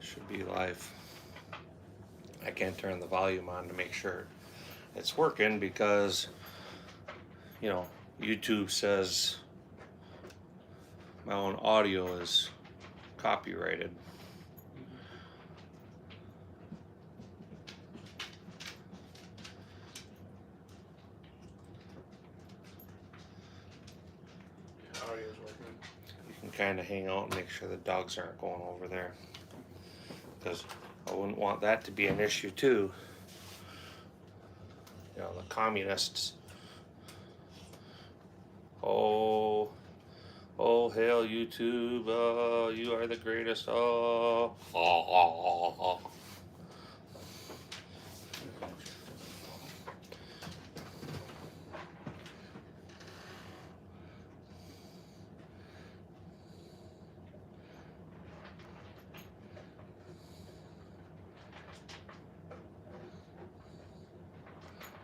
Should be live. I can't turn the volume on to make sure it's working because, you know, YouTube says my own audio is copyrighted. Audio's working. You can kind of hang out and make sure the dogs aren't going over there, because I wouldn't want that to be an issue too. You know, the communists. Oh, oh, hail YouTube! You are the greatest! Oh.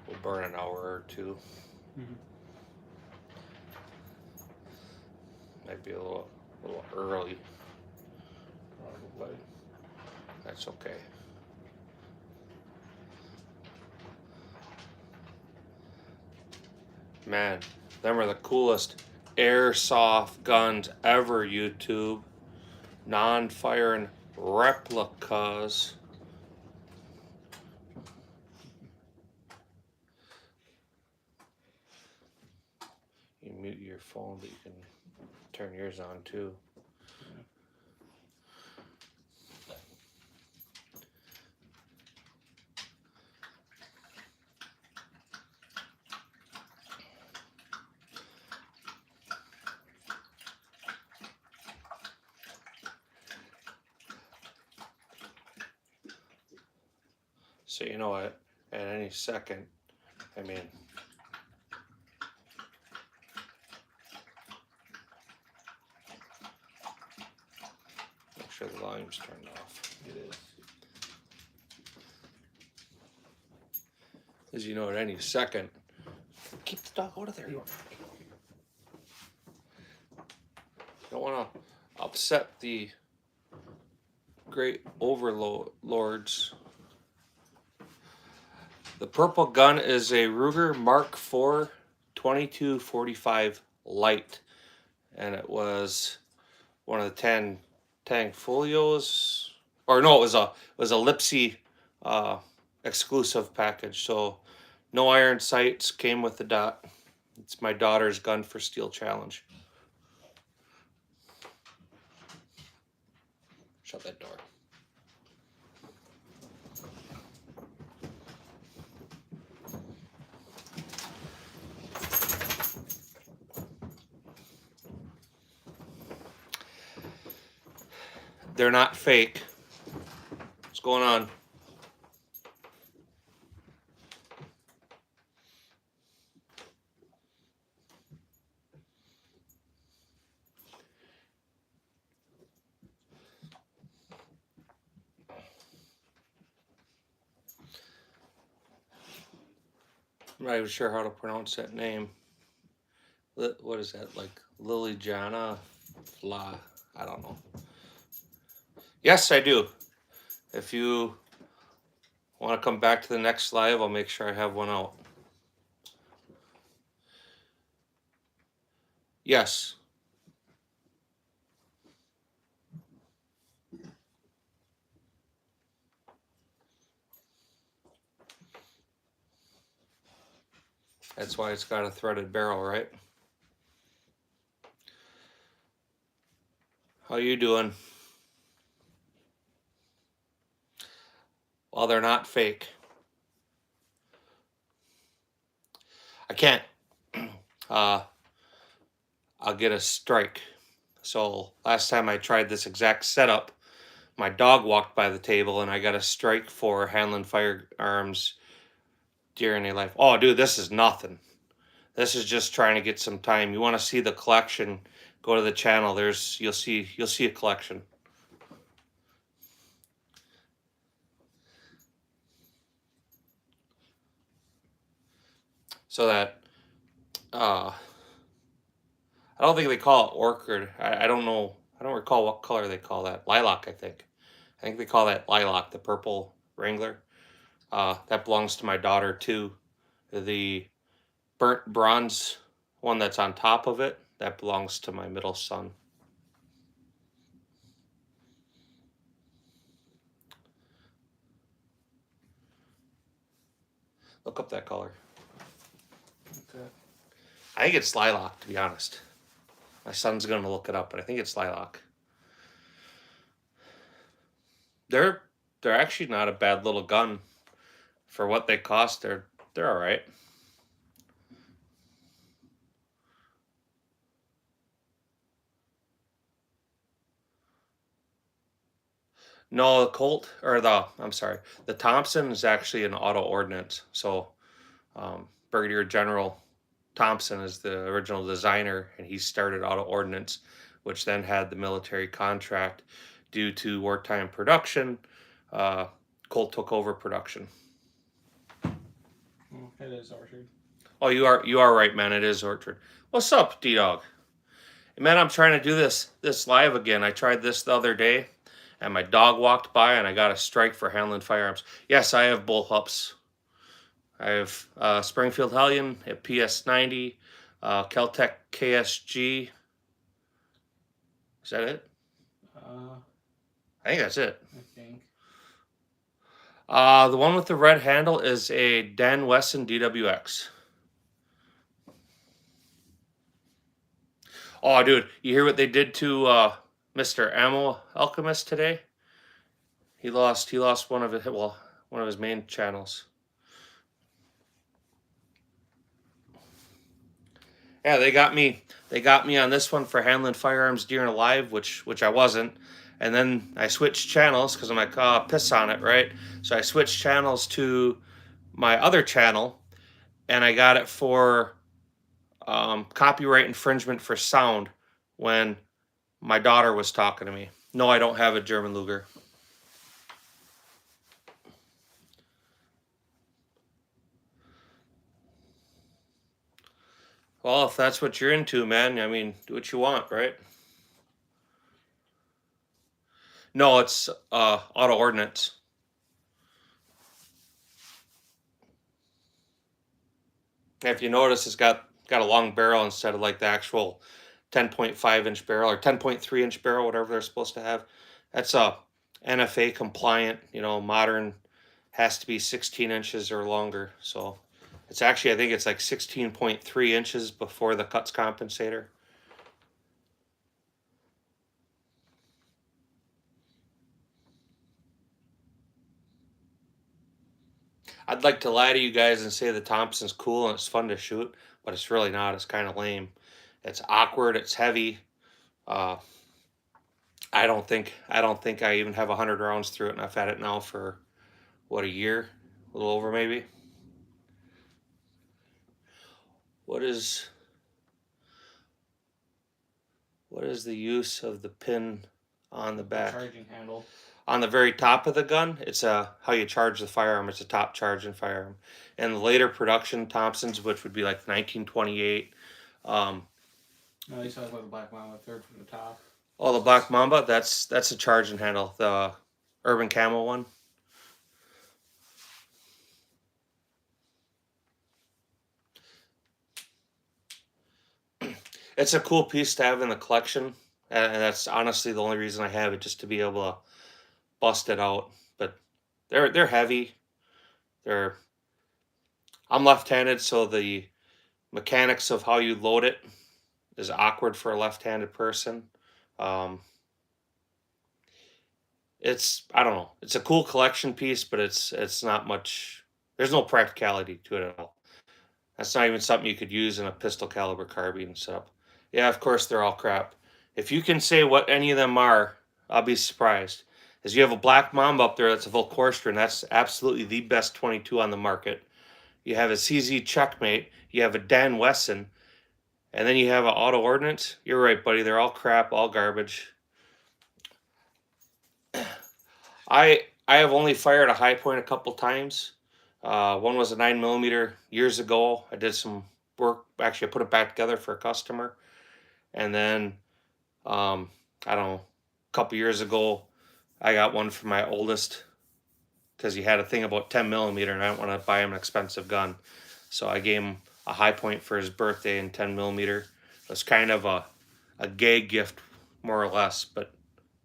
We'll burn an hour or two. Might be a little early. Probably. That's okay. Man, them are the coolest airsoft guns ever, YouTube. Non-firing replicas. You mute your phone, but you can turn yours on too. So you know what? At any second, I mean, make sure the volume's turned off. It is. As you know, at any second, keep the dog out of there. You don't want to upset the great overlords. The purple gun is a Ruger Mark IV 2245 Light, and it was one of the 10 Tang Folios, or no, it was a Lipsy exclusive package. So no iron sights, came with the dot. It's my daughter's gun for Steel Challenge. Shut that door. They're not fake. What's going on? I'm not even sure how to pronounce that name. What is that, like Liliana Fla? I don't know. Yes, I do. If you want to come back to the next live, I'll make sure I have one out. Yes. That's why it's got a threaded barrel, right? How you doing? Well, they're not fake. I can't. I'll get a strike. So last time I tried this exact setup, my dog walked by the table and I got a strike for handling firearms during a life. Oh, dude, this is nothing. This is just trying to get some time. You want to see the collection? Go to the channel. You'll see a collection. So that I don't think they call it orchid. I don't know. I don't recall what color they call that. Lilac, I think. I think they call that lilac, the purple Wrangler. That belongs to my daughter too. The burnt bronze one that's on top of it, that belongs to my middle son. Look up that color. Okay. I think it's lilac, to be honest. My son's gonna look it up, but I think it's lilac. They're they're actually not a bad little gun for what they cost. They're all right. No, the Colt or the Thompson is actually an auto ordnance. So Brigadier General Thompson is the original designer, and he started auto ordnance, which then had the military contract. Due to wartime production, uh, Colt took over production. It is Orchard. Oh, you are right, man. It is Orchard. What's up, D Dog? Man, I'm trying to do this live again. I tried this the other day, and my dog walked by, and I got a strike for handling firearms. Yes, I have bullpups. I have Springfield Hellion at PS90, Keltec KSG. Is that it? I think that's it. I think. The one with the red handle is a Dan Wesson DWX. Oh, dude, you hear what they did to Mr. Ammo Alchemist today? He lost one of his main channels. Yeah, they got me on this one for handling firearms during a live, which I wasn't. And then I switched channels because I'm like, oh, piss on it, right? So I switched channels to my other channel, and I got it for copyright infringement for sound when my daughter was talking to me. No, I don't have a German Luger. Well, if that's what you're into, man, I mean, do what you want, right? No, it's auto ordnance. If you notice, it's got a long barrel instead of like the actual 10.5-inch barrel or 10.3-inch barrel, whatever they're supposed to have. That's a NFA compliant, modern, has to be 16 inches or longer. So it's actually, I think it's like 16.3 inches before the cuts compensator. I'd like to lie to you guys and say the Thompson's cool and it's fun to shoot, but it's really not. It's kind of lame. It's awkward. It's heavy. Uh, I don't think I even have 100 rounds through it, and I've had it now for what, a year, a little over maybe. What is the use of the pin on the back? Charging handle. On the very top of the gun, it's how you charge the firearm. It's a top charging firearm. And the later production Thompsons, which would be like 1928. No, he's talking about the Black Mamba, third from the top. Oh, the Black Mamba, that's a charging handle. The Urban Camo one. It's a cool piece to have in the collection, and that's honestly the only reason I have it, just to be able to bust it out. But they're heavy. I'm left-handed, so the mechanics of how you load it is awkward for a left-handed person. I don't know. It's a cool collection piece, but it's not much. There's no practicality to it at all. That's not even something you could use in a pistol caliber carbine setup. Yeah, of course they're all crap. If you can say what any of them are, I'll be surprised. As you have a Black Mamba up there that's a Volkorster, and that's absolutely the best 22 on the market. You have a CZ Checkmate. You have a Dan Wesson. And then you have an auto ordnance. You're right, buddy. They're all crap, all garbage. I have only fired a high point a couple times. One was a 9mm years ago. I did some work. Actually, I put it back together for a customer. And then, I don't know, a couple years ago, I got one for my oldest because he had a thing about 10 millimeter, and I don't want to buy him an expensive gun. So I gave him a high point for his birthday in 10 millimeter. It was kind of a gay gift, more or less, but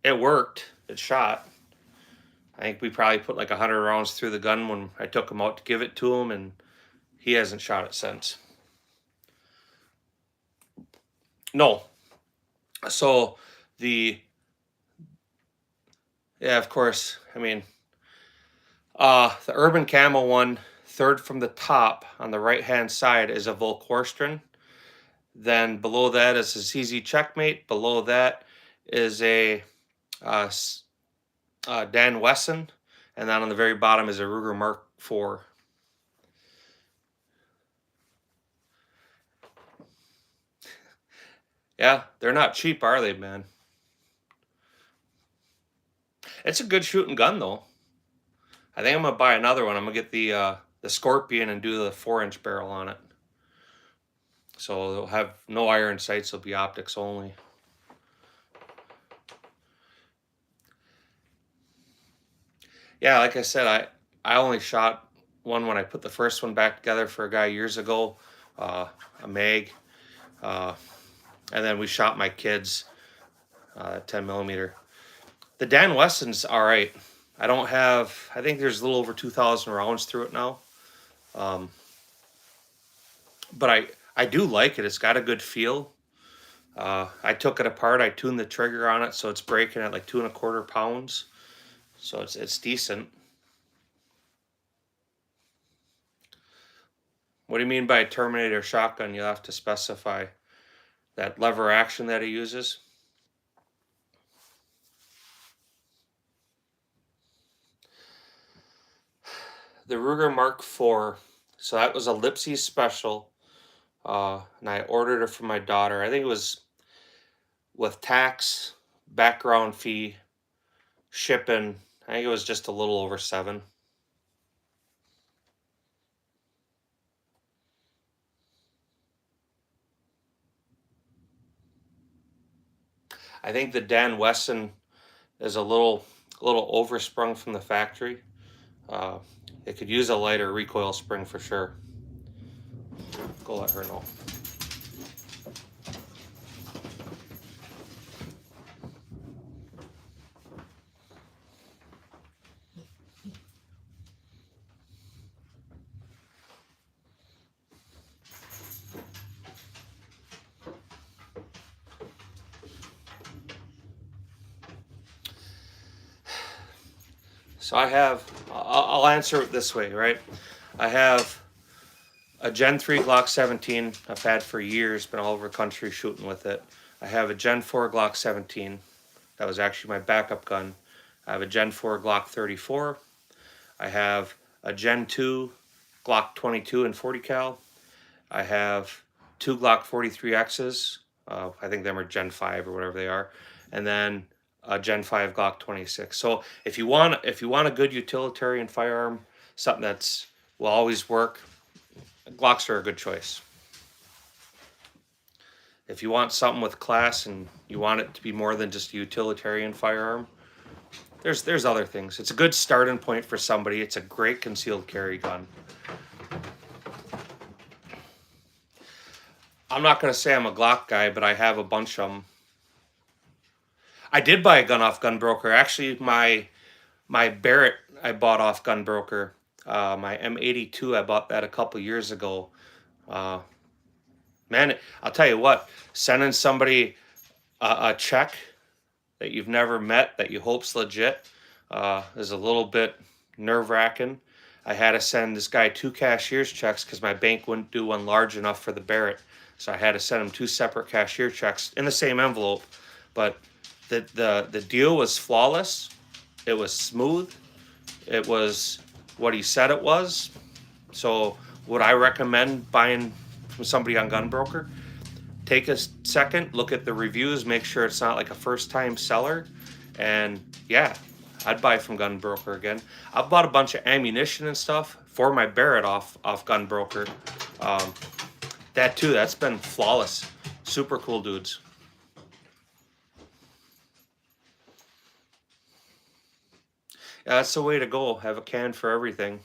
it worked. It shot. I think we probably put like 100 rounds through the gun when I took him out to give it to him, and he hasn't shot it since. No. So the yeah, of course. I mean, the Urban Camo one, third from the top on the right hand side is a Volkorstron. Then below that is a CZ Checkmate. Below that is a uh, Dan Wesson, and then on the very bottom is a Ruger Mark IV. Yeah, they're not cheap, are they, man? It's a good shooting gun, though. I think I'm gonna buy another one. I'm gonna get the Scorpion and do the 4-inch barrel on it. So they'll have no iron sights. They'll be optics only. Yeah, like I said, I only shot one when I put the first one back together for a guy years ago, a mag, and then we shot my kids 10 millimeter. The Dan Wesson's all right. I don't have. I think there's a little over 2,000 rounds through it now, but I do like it. It's got a good feel. I took it apart. I tuned the trigger on it, so it's breaking at like 2¼ pounds. So it's decent. What do you mean by Terminator shotgun? You'll have to specify that lever action that he uses. The Ruger Mark IV. So that was a Lipsy special, and I ordered it for my daughter. I think it was with tax, background fee, shipping. I think it was just a little over $7. I think the Dan Wesson is a little oversprung from the factory. Uh, it could use a lighter recoil spring for sure. Go let her know. So I'll answer it this way, right? I have a Gen 3 Glock 17 I've had for years, been all over the country shooting with it. I have a Gen 4 Glock 17. That was actually my backup gun. I have a Gen 4 Glock 34. I have a Gen 2 Glock 22 and 40 cal. I have 2 Glock 43Xs. I think them are Gen 5 or whatever they are. And then a Gen 5 Glock 26. So if you want a good utilitarian firearm, something that's will always work, Glocks are a good choice. If you want something with class and you want it to be more than just a utilitarian firearm, there's other things. It's a good starting point for somebody. It's a great concealed carry gun. I'm not going to say I'm a Glock guy, but I have a bunch of them. I did buy a gun off Gunbroker. Actually, my Barrett I bought off Gunbroker. My M82 I bought that a couple years ago. Man, I'll tell you what, sending somebody a check that you've never met that you hope's legit is a little bit nerve-wracking. I had to send this guy 2 cashier's checks because my bank wouldn't do one large enough for the Barrett. So I had to send him 2 separate cashier checks in the same envelope. But the deal was flawless. It was smooth. It was what he said it was. So would I recommend buying from somebody on Gunbroker? Take a second, look at the reviews, make sure it's not like a first-time seller, and yeah, I'd buy from Gunbroker again. I've bought a bunch of ammunition and stuff for my Barrett off Gunbroker. That too, that's been flawless. Super cool dudes. Yeah, that's the way to go. Have a can for everything.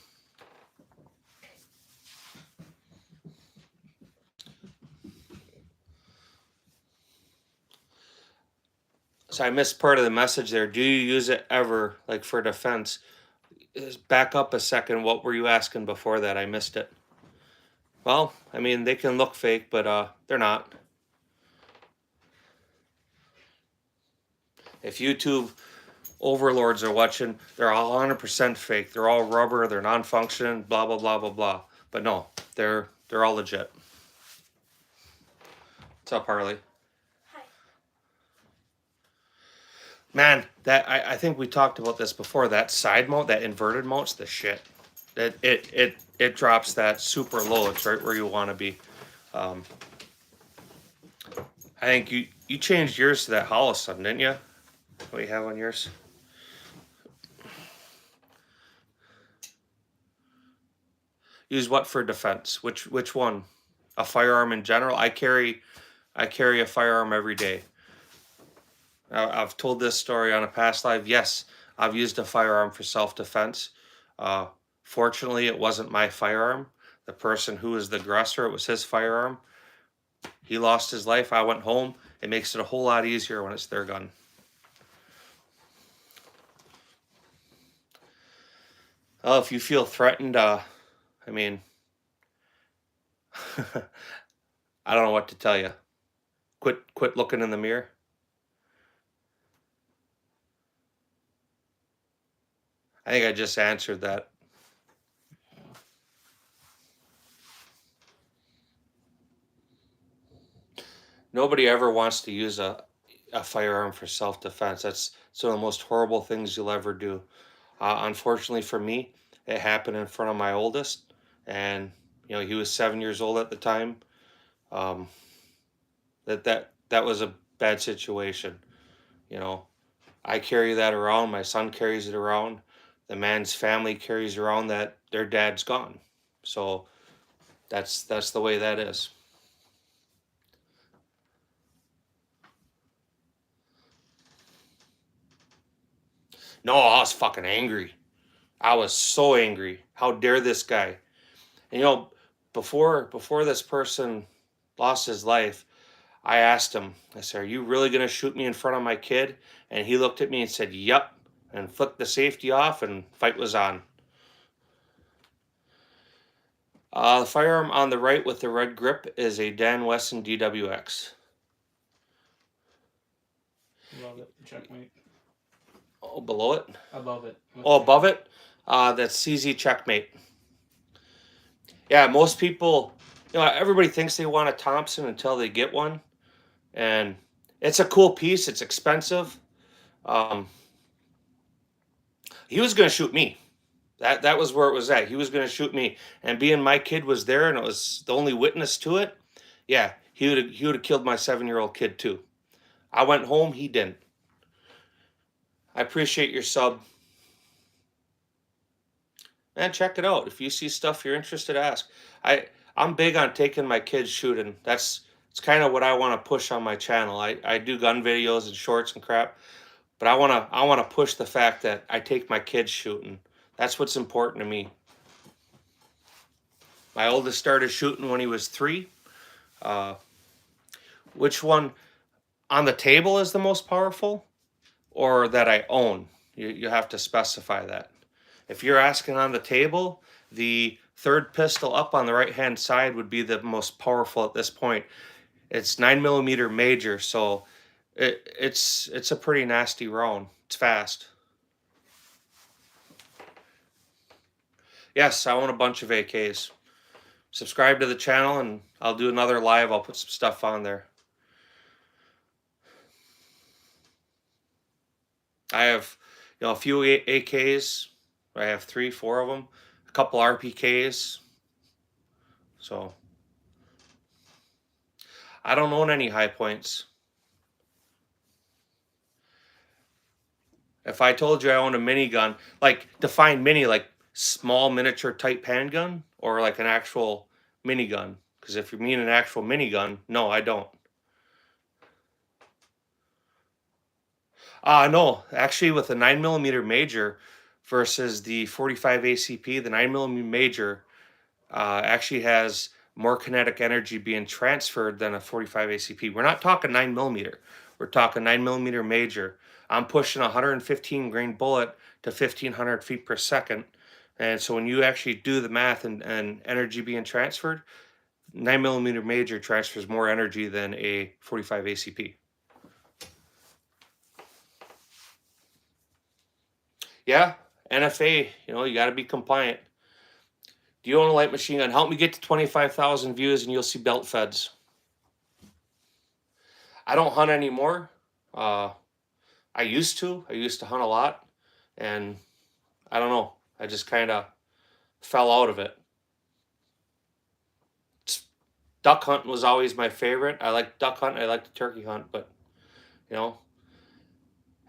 So I missed part of the message there. Do you use it ever, like for defense? Back up a second. What were you asking before that? I missed it. Well, I mean, they can look fake, but they're not. If YouTube overlords are watching, they're all 100% fake. They're all rubber. They're non-functioning. Blah blah blah blah blah. But no, they're all legit. What's up, Harley? Hi. Man, that I think we talked about this before. That side mount, that inverted mount's the shit. It drops that super low. It's right where you want to be. I think you changed yours to that hollow something, didn't you? What do you have on yours? Use what for defense? Which one? A firearm in general? I carry a firearm every day. I've told this story on a past live. Yes, I've used a firearm for self-defense. Fortunately, it wasn't my firearm. The person who was the aggressor, it was his firearm. He lost his life. I went home. It makes it a whole lot easier when it's their gun. Oh, if you feel threatened, I mean, I don't know what to tell you. Quit looking in the mirror. I think I just answered that. Nobody ever wants to use a firearm for self-defense. That's one of the most horrible things you'll ever do. Unfortunately for me, it happened in front of my oldest, and he was 7 years old at the time. Um, that was a bad situation. I carry that around. My son carries it around. The man's family carries around that their dad's gone. So that's the way that is. No, I was fucking angry. I was so angry. How dare this guy? And before this person lost his life, I asked him, I said, "Are you really going to shoot me in front of my kid?" And he looked at me and said, "Yup," and flicked the safety off, and fight was on. The firearm on the right with the red grip is a Dan Wesson DWX. Love it. Checkmate. Oh, below it? Above it. Oh, above it? That's CZ Checkmate. Yeah, most people, everybody thinks they want a Thompson until they get one. And it's a cool piece. It's expensive. He was going to shoot me. That was where it was at. He was going to shoot me. And being my kid was there and it was the only witness to it, yeah, he would have killed my 7-year-old kid too. I went home. He didn't. I appreciate your sub. Man, check it out. If you see stuff you're interested, ask. I'm big on taking my kids shooting. It's kind of what I want to push on my channel. I do gun videos and shorts and crap, but I want to push the fact that I take my kids shooting. That's what's important to me. My oldest started shooting when he was 3. Which one on the table is the most powerful, or that I own? You have to specify that. If you're asking on the table, the third pistol up on the right-hand side would be the most powerful at this point. It's 9mm major, so it's a pretty nasty round. It's fast. Yes, I own a bunch of AKs. Subscribe to the channel, and I'll do another live. I'll put some stuff on there. I have, a few AKs. I have 3, 4 of them. A couple RPKs. So I don't own any high points. If I told you I own a minigun, like define mini, like small miniature type handgun, or like an actual minigun? Because if you mean an actual minigun, no, I don't. No, actually with a 9mm major, versus the 45 ACP. The 9mm major actually has more kinetic energy being transferred than a 45 ACP. We're not talking 9mm. We're talking 9mm major. I'm pushing a 115 grain bullet to 1500 feet per second. And so when you actually do the math and energy being transferred, 9mm major transfers more energy than a 45 ACP. Yeah, NFA, you got to be compliant. Do you own a light machine gun? Help me get to 25,000 views and you'll see belt feds. I don't hunt anymore. I used to. I used to hunt a lot. And I don't know. I just kind of fell out of it. Duck hunting was always my favorite. I like duck hunt. I like the turkey hunt. But,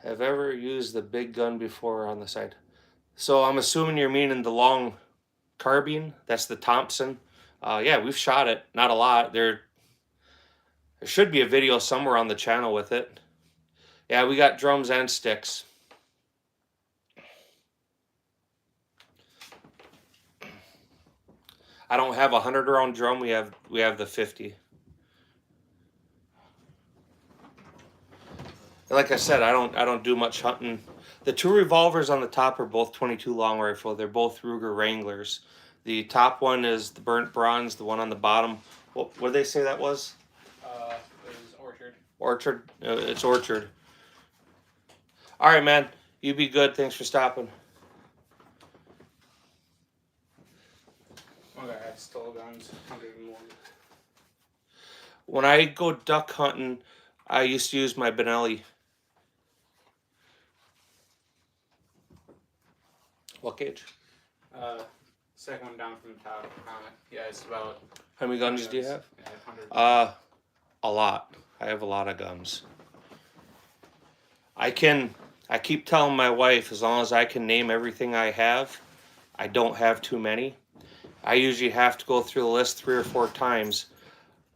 have ever used the big gun before on the side? So I'm assuming you're meaning the long carbine. That's the Thompson. Yeah, we've shot it. Not a lot. There should be a video somewhere on the channel with it. Yeah, we got drums and sticks. I don't have a 100-round drum. We have the 50. Like I said, I don't do much hunting. The two revolvers on the top are both 22 long rifle. They're both Ruger Wranglers. The top one is the burnt bronze. The one on the bottom, what did they say that was? It was Orchard. Orchard. It's Orchard. All right, man. You be good. Thanks for stopping. Okay, I stole guns. 101. When I go duck hunting, I used to use my Benelli. What gauge? Second one down from the top. Yeah, it's about. How many guns do you have? Yeah, 100. A lot. I have a lot of guns. I keep telling my wife, as long as I can name everything I have, I don't have too many. I usually have to go through the list 3 or 4 times,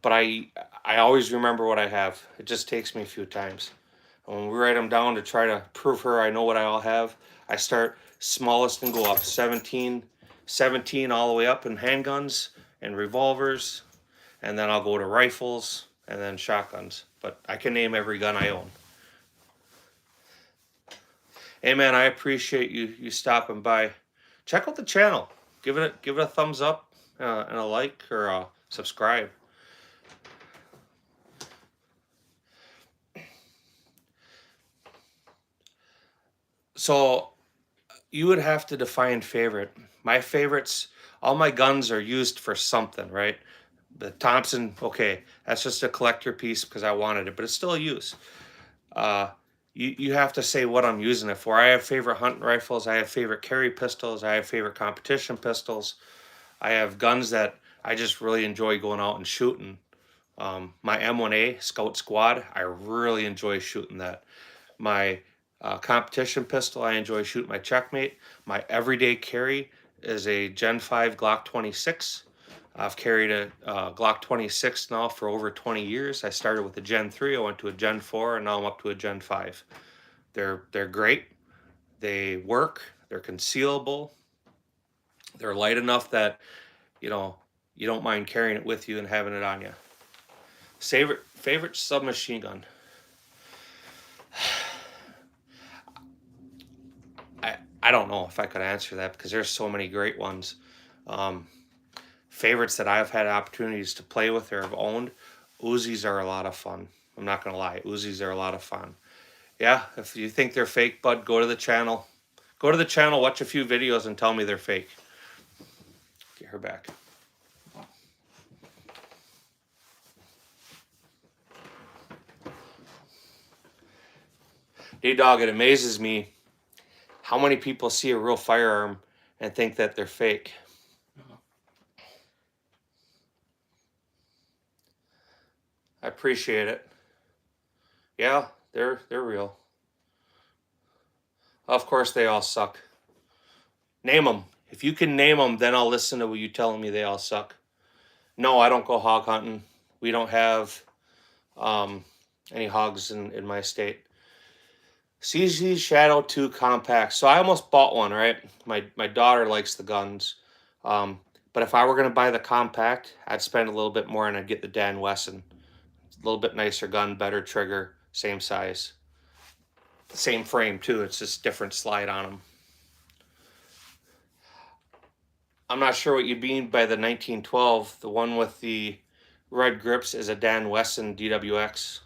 but I always remember what I have. It just takes me a few times. And when we write them down to try to prove her I know what I all have, I start smallest and go up. 17 all the way up in handguns and revolvers, and then I'll go to rifles and then shotguns. But I can name every gun I own. Hey man, I appreciate you stopping by. Check out the channel. Give it a thumbs up and a like or a subscribe. So you would have to define favorite. My favorites, all my guns are used for something, right? The Thompson, okay, that's just a collector piece because I wanted it, but it's still a use. You have to say what I'm using it for. I have favorite hunting rifles. I have favorite carry pistols. I have favorite competition pistols. I have guns that I just really enjoy going out and shooting. My M1A Scout Squad, I really enjoy shooting that. My competition pistol, I enjoy shooting my Checkmate. My everyday carry is a Gen 5 Glock 26. I've carried a Glock 26 now for over 20 years. I started with a Gen 3, I went to a Gen 4, and now I'm up to a Gen 5. They're great. They work. They're concealable. They're light enough that, you don't mind carrying it with you and having it on you. Favorite submachine gun. I don't know if I could answer that because there's so many great ones. Favorites that I've had opportunities to play with or have owned, Uzis are a lot of fun. I'm not going to lie. Uzis are a lot of fun. Yeah, if you think they're fake, bud, go to the channel. Go to the channel, watch a few videos, and tell me they're fake. Get her back. D-Dog, it amazes me how many people see a real firearm and think that they're fake. I appreciate it. Yeah, they're real. Of course they all suck. Name them. If you can name them, then I'll listen to what you telling me they all suck. No, I don't go hog hunting. We don't have any hogs in my state. CZ Shadow 2 compact. So I almost bought one, right? My daughter likes the guns. But if I were gonna buy the compact, I'd spend a little bit more and I'd get the Dan Wesson. A little bit nicer gun, better trigger, same size. Same frame too, it's just different slide on them. I'm not sure what you mean by the 1912. The one with the red grips is a Dan Wesson DWX.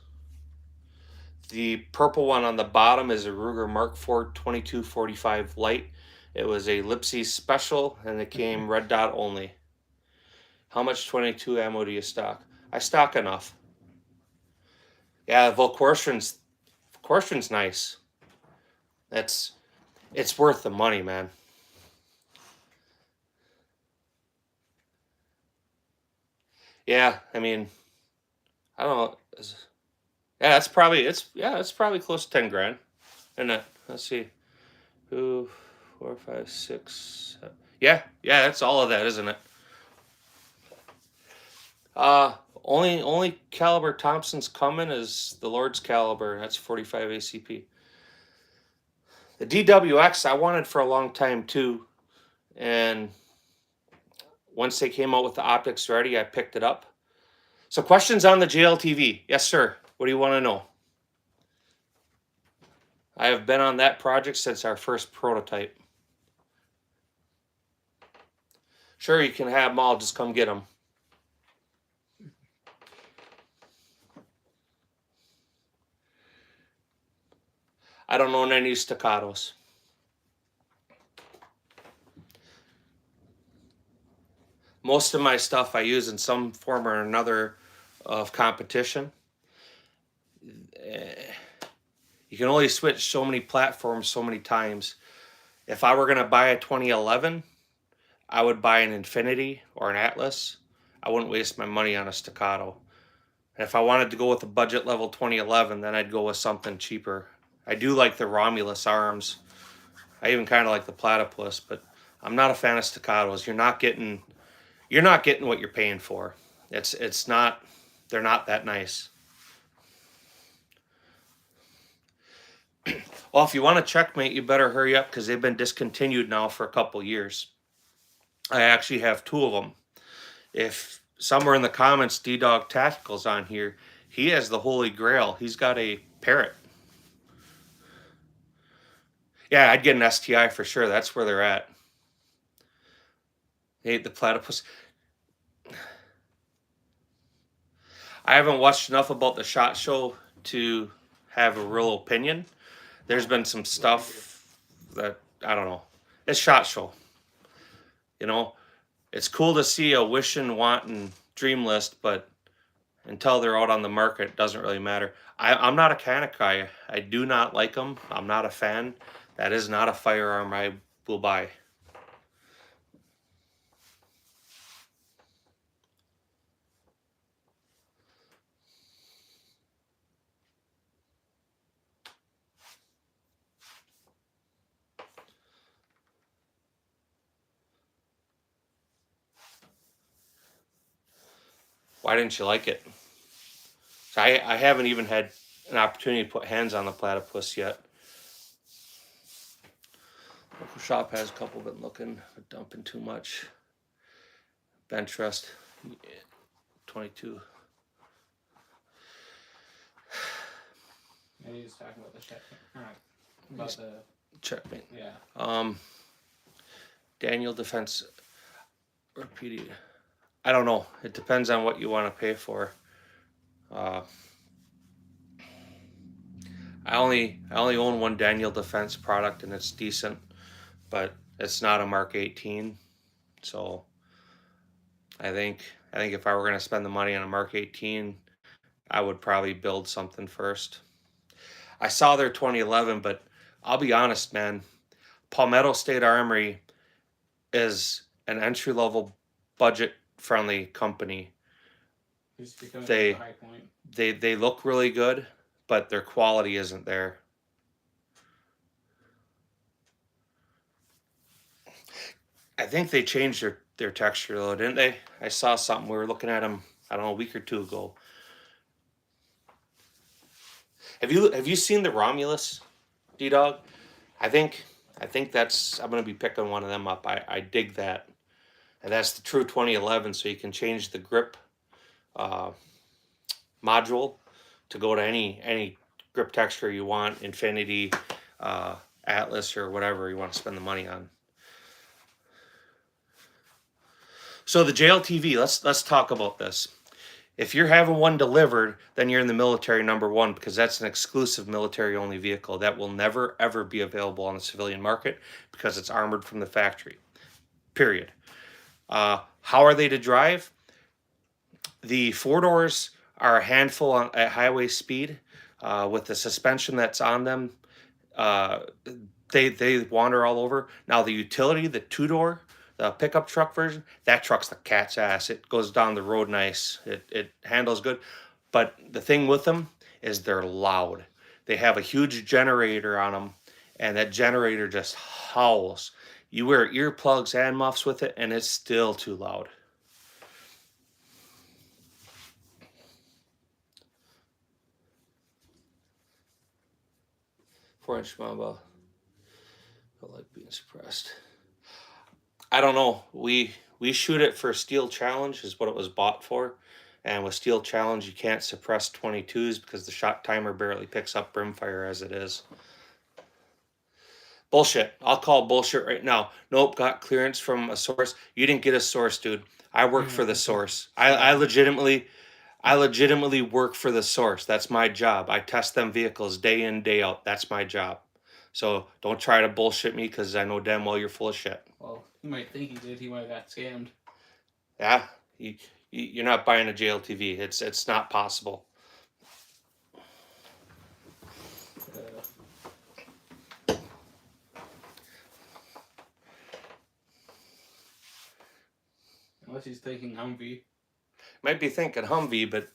The purple one on the bottom is a Ruger Mark IV 2245 Light. It was a Lipsy special and it came red dot only. How much 22 ammo do you stock? I stock enough. Yeah, Volquartion's nice. It's worth the money, man. Yeah, I mean, I don't know. Yeah, it's probably close to 10 grand. Isn't it? Let's see. 2, 4, 5, 6. Yeah, that's all of that, isn't it? Only caliber Thompson's coming is the Lord's caliber. That's 45 ACP. The DWX I wanted for a long time too, and once they came out with the optics ready, I picked it up. So questions on the JLTV? Yes, sir. What do you want to know? I have been on that project since our first prototype. Sure, you can have them all. Just come get them. I don't own any staccatos. Most of my stuff I use in some form or another of competition. You can only switch so many platforms so many times. If I were going to buy a 2011, I would buy an Infinity or an Atlas. I wouldn't waste my money on a staccato. And if I wanted to go with a budget level 2011, then I'd go with something cheaper. I do like the Romulus arms. I even kind of like the Platypus, but I'm not a fan of staccatos. You're not getting what you're paying for. It's not, they're not that nice. Well, if you want to checkmate, you better hurry up because they've been discontinued now for a couple years. I actually have 2 of them. If somewhere in the comments D-Dog Tactical's on here, he has the Holy Grail. He's got a Parrot. Yeah, I'd get an STI for sure. That's where they're at. They ate the Platypus. I haven't watched enough about the SHOT Show to have a real opinion. There's been some stuff that, I don't know. It's SHOT Show. You know, it's cool to see a wish and want and dream list, but until they're out on the market, it doesn't really matter. I'm not a Canik guy. I do not like them. I'm not a fan. That is not a firearm I will buy. Why didn't you like it? I haven't even had an opportunity to put hands on the Platypus yet. Local shop has a couple been looking, but dumping too much. Bench rest, 22. And he's talking about the checkmate. About the checkmate. Yeah. Daniel defense repeated. I don't know. It depends on what you want to pay for. I only own one Daniel Defense product and it's decent, but it's not a Mark 18. So I think if I were going to spend the money on a Mark 18, I would probably build something first. I saw their 2011, but I'll be honest, man. Palmetto State Armory is an entry-level budget-friendly company. He's becoming They- a high point. They look really good, but their quality isn't there. I think they changed their texture though, didn't they? I saw something. We were looking at them, I don't know, a week or 2 ago. Have you seen the Romulus? D-Dog. I think that's I'm gonna be picking one of them up. I dig that, and that's the true 2011. So you can change the grip uh, module to go to any grip texture you want, Infinity, uh, Atlas, or whatever you want to spend the money on. So the JLTV, let's talk about this. If you're having one delivered, then you're in the military #1 because that's an exclusive military only vehicle that will never ever be available on the civilian market because it's armored from the factory. Period. How are they to drive? The four doors are a handful at highway speed with the suspension that's on them. Uh, they wander all over. Now the utility, the two door, the pickup truck version, that truck's the cat's ass. It goes down the road nice. It handles good. But the thing with them is they're loud. They have a huge generator on them, and that generator just howls. You wear earplugs and muffs with it, and it's still too loud. 4-inch Mamba. I like being suppressed. I don't know. We shoot it for Steel Challenge is what it was bought for. And with Steel Challenge, you can't suppress 22s because the shot timer barely picks up brimfire as it is. Bullshit. I'll call bullshit right now. Nope, got clearance from a source. You didn't get a source, dude. I work for the source. I legitimately work for the source. That's my job. I test them vehicles day in, day out. That's my job. So don't try to bullshit me because I know damn well you're full of shit. Well, you might think he did. He might have got scammed. Yeah, you're not buying a JLTV. It's not possible. Unless he's thinking Humvee. Might be thinking Humvee, but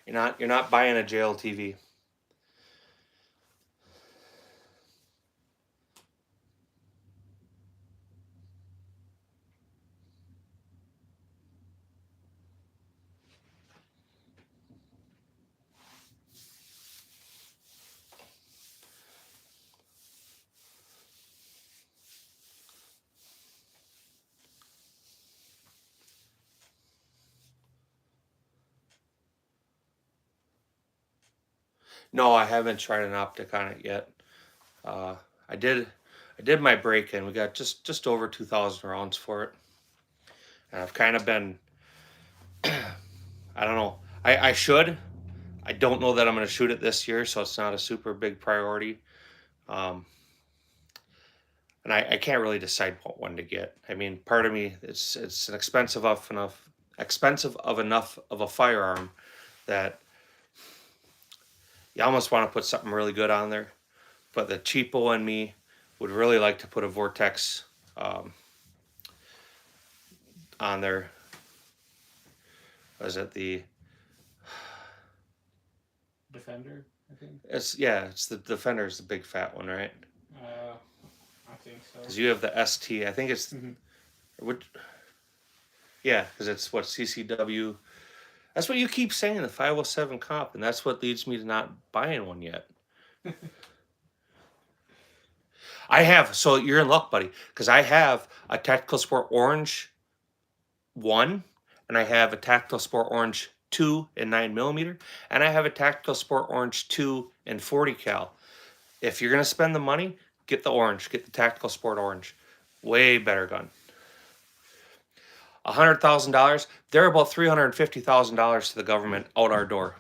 you're not buying a JLTV. No, I haven't tried an optic on it yet. I did my break-in. We got just over 2,000 rounds for it, and I've kind of been. I don't know. I should. I don't know that I'm going to shoot it this year, so it's not a super big priority. Um, and I can't really decide what one to get. I mean, part of me it's an expensive enough of a firearm that you almost want to put something really good on there. But the cheapo in me would really like to put a Vortex on there. Was it the Defender, I think. It's the Defender's the big fat one, right? I think so. Because you have the ST. I think it's what. Yeah, because it's what CCW. That's what you keep saying, the 507 comp, and that's what leads me to not buying one yet. I have, so you're in luck, buddy, because I have a Tactical Sport Orange 1, and I have a Tactical Sport Orange 2 in 9mm, and I have a Tactical Sport Orange 2 in 40 cal. If you're gonna spend the money, get the orange, get the Tactical Sport Orange. Way better gun. $100,000. They're about $350,000 to the government out our door,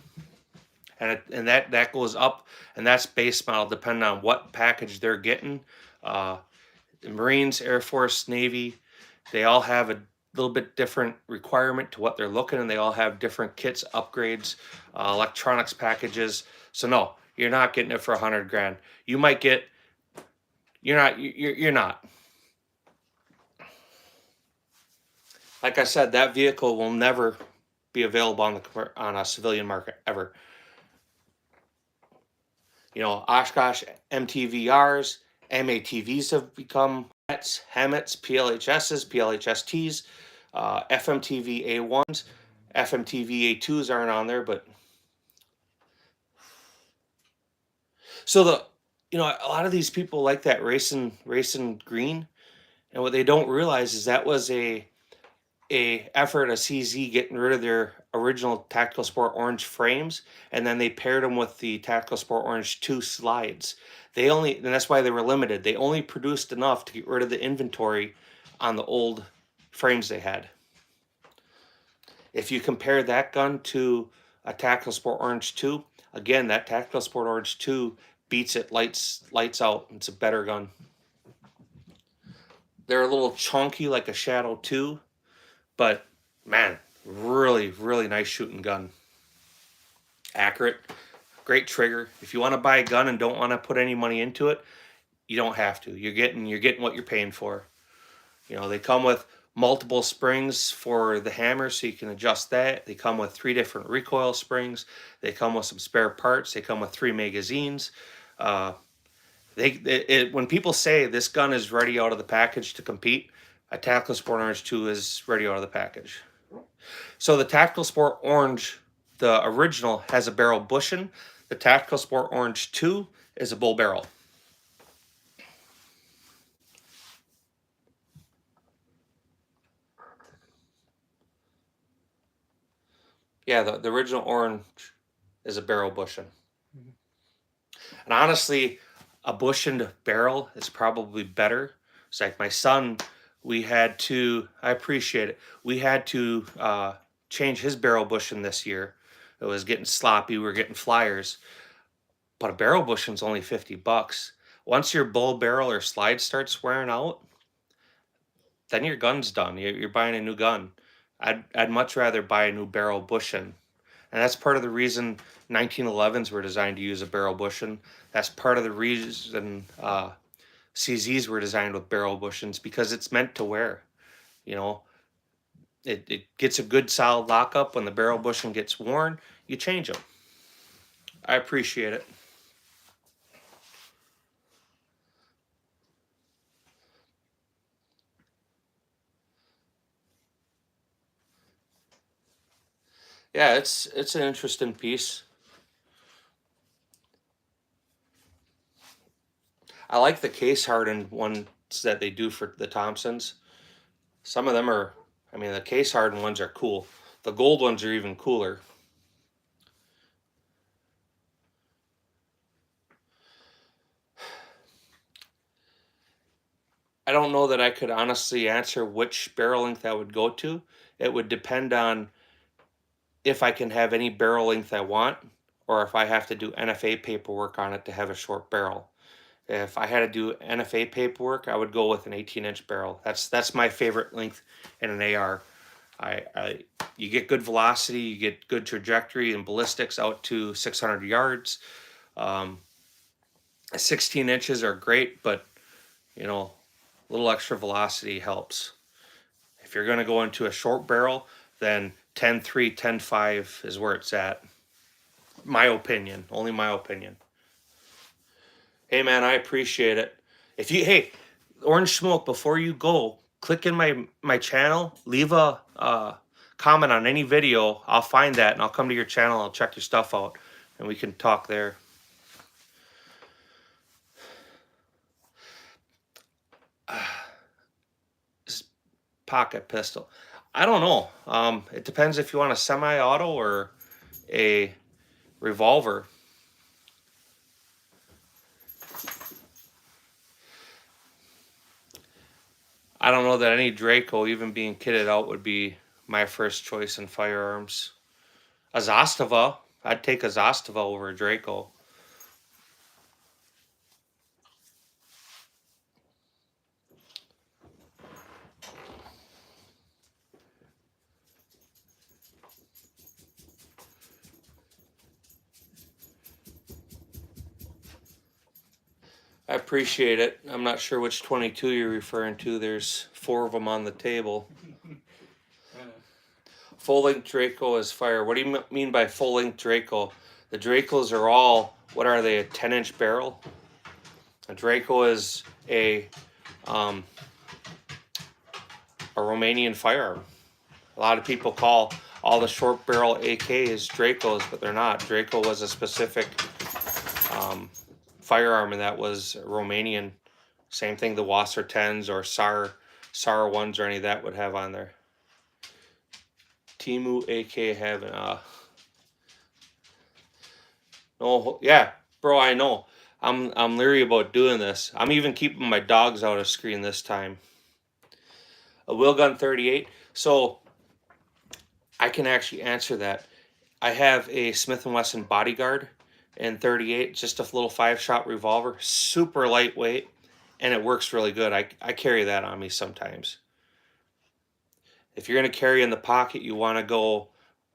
and that goes up, and that's base model depending on what package they're getting. The Marines, Air Force, Navy, they all have a little bit different requirement to what they're looking, and they all have different kits, upgrades, electronics packages. So no, you're not getting it for 100 grand. You might get. You're not. Like I said, that vehicle will never be available on a civilian market ever. You know, Oshkosh MTVRs, MATVs have become HEMETs, PLHSs, PLHSTs, FMTV A1s, FMTV A2s aren't on there, but so you know, a lot of these people like that racing green, and what they don't realize is that was a effort of CZ getting rid of their original Tactical Sport Orange frames, and then they paired them with the Tactical Sport Orange 2 slides. And that's why they were limited. They only produced enough to get rid of the inventory on the old frames they had. If you compare that gun to a Tactical Sport Orange 2, again, that Tactical Sport Orange 2 beats it lights out. It's a better gun. They're a little chunky like a Shadow 2, but man, really, really nice shooting gun. Accurate, great trigger. If you want to buy a gun and don't want to put any money into it, you don't have to. You're getting what you're paying for. You know, they come with multiple springs for the hammer, so you can adjust that. They come with 3 different recoil springs. They come with some spare parts. They come with 3 magazines. When people say this gun is ready out of the package to compete, a Tactical Sport Orange 2 is ready out of the package. So the Tactical Sport Orange, the original, has a barrel bushing. The Tactical Sport Orange 2 is a bull barrel. Yeah, the original orange is a barrel bushing. And honestly, a bushioned barrel is probably better. It's like my son, I appreciate it. We had to change his barrel bushing this year. It was getting sloppy. We were getting flyers. But a barrel bushing's only $50. Once your bull barrel or slide starts wearing out, then your gun's done. You're buying a new gun. I'd much rather buy a new barrel bushing. And that's part of the reason 1911s were designed to use a barrel bushing. That's part of the reason CZs were designed with barrel bushings, because it's meant to wear. You know, it gets a good solid lockup. When the barrel bushing gets worn, you change them. I appreciate it. Yeah, it's an interesting piece. I like the case hardened ones that they do for the Thompsons. Some of them are, I mean, the case hardened ones are cool. The gold ones are even cooler. I don't know that I could honestly answer which barrel length I would go to. It would depend on if I can have any barrel length I want, or if I have to do NFA paperwork on it to have a short barrel. If I had to do NFA paperwork, I would go with an 18-inch barrel. That's my favorite length in an AR. You get good velocity, you get good trajectory and ballistics out to 600 yards. 16 inches are great, but you know, a little extra velocity helps. If you're going to go into a short barrel, then 10.3, 10.5 is where it's at. My opinion, only my opinion. Hey man, I appreciate it. Hey, Orange Smoke, before you go, click in my channel, leave a comment on any video. I'll find that and I'll come to your channel. I'll check your stuff out and we can talk there. Pocket pistol. I don't know. It depends if you want a semi-auto or a revolver. I don't know that any Draco, even being kitted out, would be my first choice in firearms. A Zastava. I'd take a Zastava over a Draco. I appreciate it. I'm not sure which 22 you're referring to. There's 4 of them on the table. Full-length Draco is fire. What do you mean by full-length Draco? The Dracos are all, what are they, a 10-inch barrel? A Draco is a Romanian firearm. A lot of people call all the short barrel AKs Dracos, but they're not. Draco was a specific firearm, and that was Romanian. Same thing, the Wasser 10s or SAR ones or any of that would have on there. Timu AK having no, yeah, bro, I know. I'm leery about doing this. I'm even keeping my dogs out of screen this time. A wheel gun 38. So I can actually answer that. I have a Smith & Wesson Bodyguard in 38, just a little 5-shot revolver, super lightweight, and it works really good. I carry that on me sometimes. If you're going to carry in the pocket, you want to go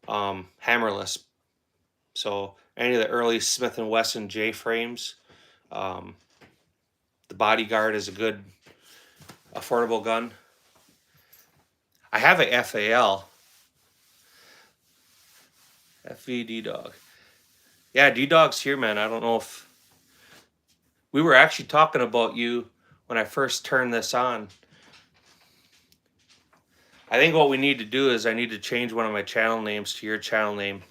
hammerless. So any of the early Smith & Wesson J frames, the Bodyguard is a good affordable gun. I have a FAL. FVD dog. Yeah, D-Dog's here, man. I don't know if... We were actually talking about you when I first turned this on. I think what we need to do is I need to change one of my channel names to your channel name.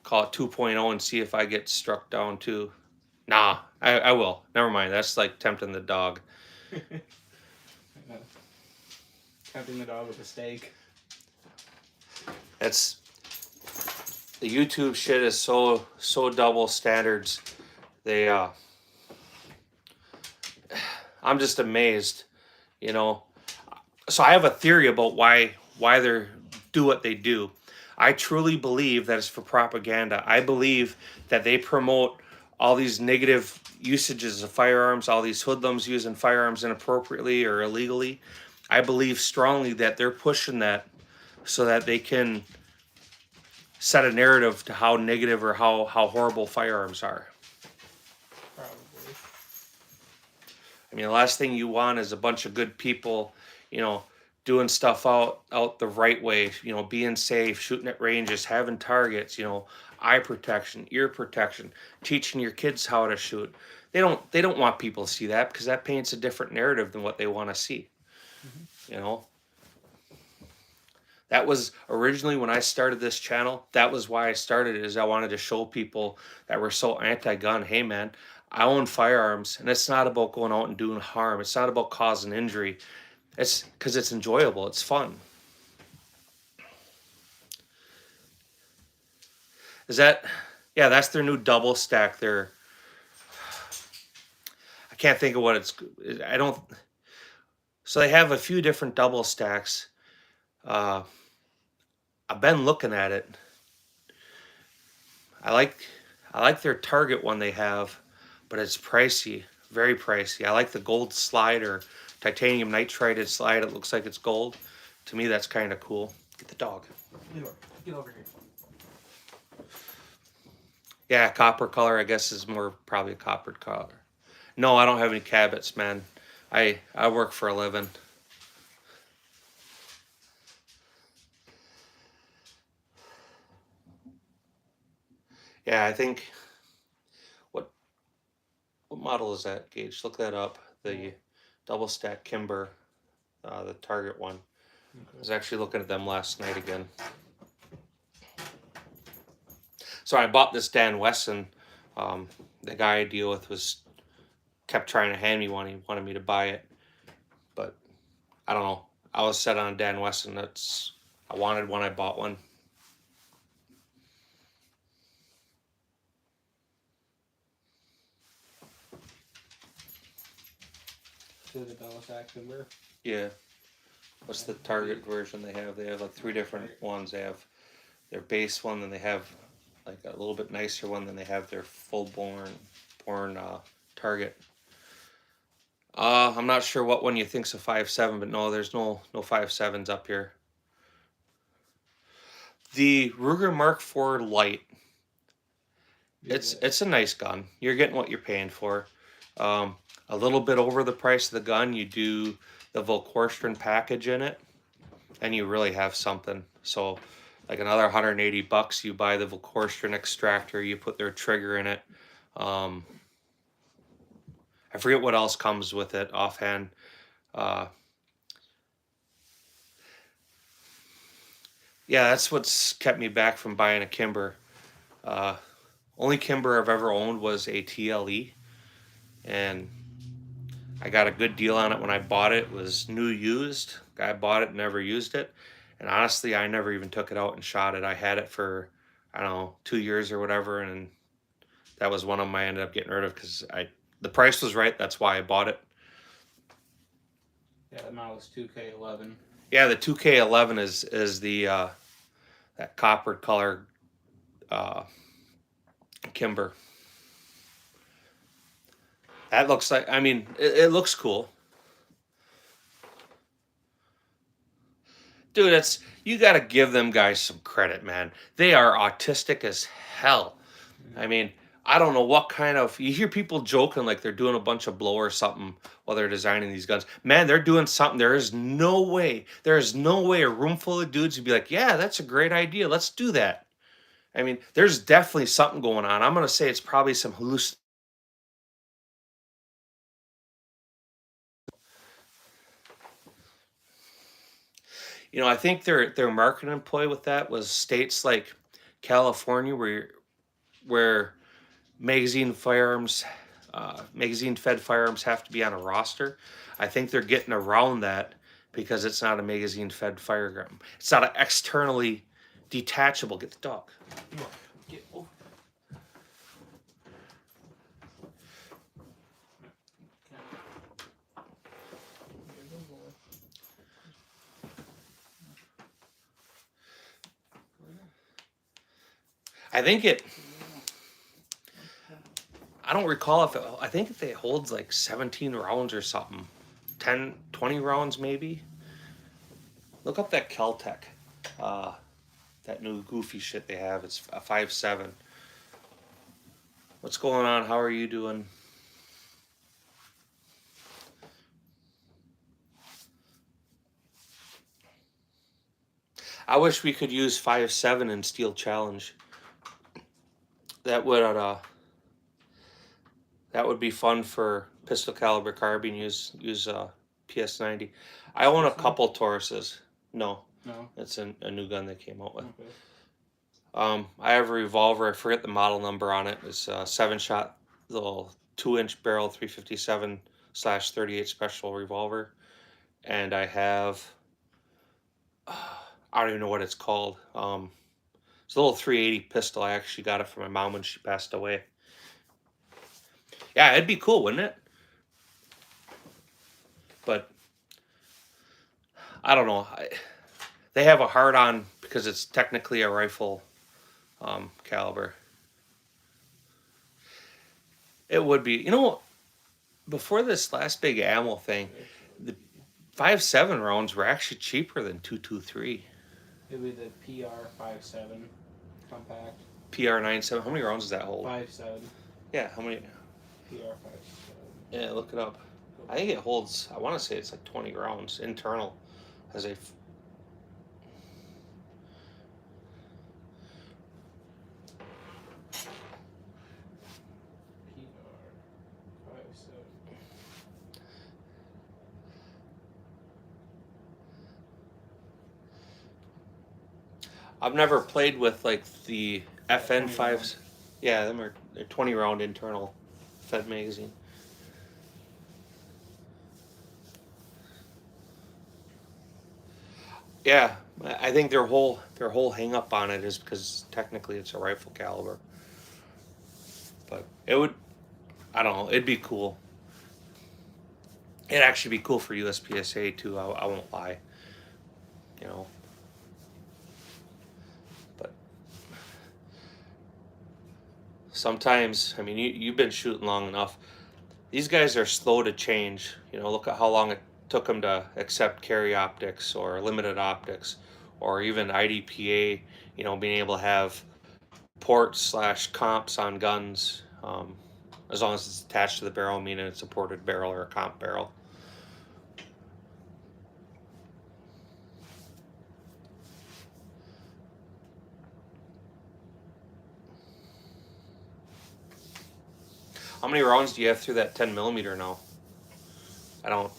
Call it 2.0 and see if I get struck down too. Nah, I will. Never mind. That's like tempting the dog. Tempting the dog with a steak. It's... The YouTube shit is so double standards. They I'm just amazed, you know. So I have a theory about why they do what they do. I truly believe that it's for propaganda. I believe that they promote all these negative usages of firearms, all these hoodlums using firearms inappropriately or illegally. I believe strongly that they're pushing that so that they can set a narrative to how negative or how horrible firearms are. Probably. I mean, the last thing you want is a bunch of good people, you know, doing stuff out the right way, you know, being safe, shooting at ranges, having targets, you know, eye protection, ear protection, teaching your kids how to shoot. They don't want people to see that because that paints a different narrative than what they want to see. Mm-hmm. You know, that was originally when I started this channel. That was why I started it, is I wanted to show people that were so anti-gun. Hey man, I own firearms, and it's not about going out and doing harm. It's not about causing injury. It's because it's enjoyable. It's fun. Is that... Yeah, that's their new double stack there. I can't think of what it's... I don't... So they have a few different double stacks. I've been looking at it. I like their Target one they have, but it's pricey, very pricey. I like the gold slide or titanium nitrided slide. It looks like it's gold. To me, that's kind of cool. Get the dog. Get over here. Yeah, copper color, I guess, is more probably a copper color. No, I don't have any cabinets, man. I work for a living. Yeah, I think... What model is that, Gage? Look that up. The double stack Kimber, the Target one. Okay. I was actually looking at them last night again. So I bought this Dan Wesson. The guy I deal with kept trying to hand me one. He wanted me to buy it, but I don't know. I was set on Dan Wesson. I wanted one. I bought one. The double stack timber. Yeah. What's the Target version they have? They have like 3 different ones. They have their base one, then they have like a little bit nicer one, then they have their full born Target. I'm not sure what one you think's a 5.7, but no, there's no 5.7s up here. The Ruger Mark IV Lite. It's a nice gun. You're getting what you're paying for. A little bit over the price of the gun. You do the Volkorstern package in it, and you really have something. So, like another 180 bucks, you buy the Volkorstern extractor. You put their trigger in it. I forget what else comes with it offhand. Yeah, that's what's kept me back from buying a Kimber. Only Kimber I've ever owned was a TLE, and I got a good deal on it when I bought it. It was new used. Guy bought it, never used it, and honestly, I never even took it out and shot it. I had it for, I don't know, 2 years or whatever, and that was one of them I ended up getting rid of because the price was right. That's why I bought it. Yeah, the model is 2K11. Yeah, the 2K11 is the that copper color Kimber. That looks like, I mean, it looks cool. Dude, it's, you got to give them guys some credit, man. They are autistic as hell. I mean, I don't know what kind of, you hear people joking like they're doing a bunch of blow or something while they're designing these guns. Man, they're doing something. There is no way a room full of dudes would be like, yeah, that's a great idea. Let's do that. I mean, there's definitely something going on. I'm going to say it's probably some hallucination. You know, I think their marketing ploy with that was states like California where magazine fed firearms have to be on a roster. I think they're getting around that because it's not a magazine fed firearm. It's not an externally detachable. Get the dog. Get over. I think it. I don't recall if I think if it holds like 17 rounds or something, 10, 20 rounds maybe. Look up that Keltec, that new goofy shit they have. It's a 5.7. What's going on? How are you doing? I wish we could use 5.7 in Steel Challenge. That would be fun for pistol caliber carbine. Use PS90. I own a couple Tauruses. No, No. it's a new gun they came out with. Okay. I have a revolver. I forget the model number on it. It's a 7-shot, little 2-inch barrel, 357/38 special revolver, and I have. I don't even know what it's called. It's a little 380 pistol. I actually got it from my mom when she passed away. Yeah, it'd be cool, wouldn't it? But I don't know. They have a hard on because it's technically a rifle caliber. It would be. You know, before this last big ammo thing, the 5.7 rounds were actually cheaper than 2.23. It would be the PR57 compact. PR97. How many rounds does that hold? 5.7. Yeah, how many? PR57. Yeah, look it up. I think it holds, I want to say it's like 20 rounds internal as a. PR57. I've never played with like the FN 20 5s. round. Yeah, they're 20 round internal fed magazine. Yeah, I think their whole hang up on it is because technically it's a rifle caliber. But it would, I don't know, it'd be cool. It'd actually be cool for USPSA too. I won't lie. You know. But sometimes, I mean, you've been shooting long enough. These guys are slow to change. You know, look at how long it took them to accept carry optics or limited optics or even IDPA, you know, being able to have port/comps on guns, as long as it's attached to the barrel, meaning it's a ported barrel or a comp barrel. How many rounds do you have through that 10 millimeter now? I don't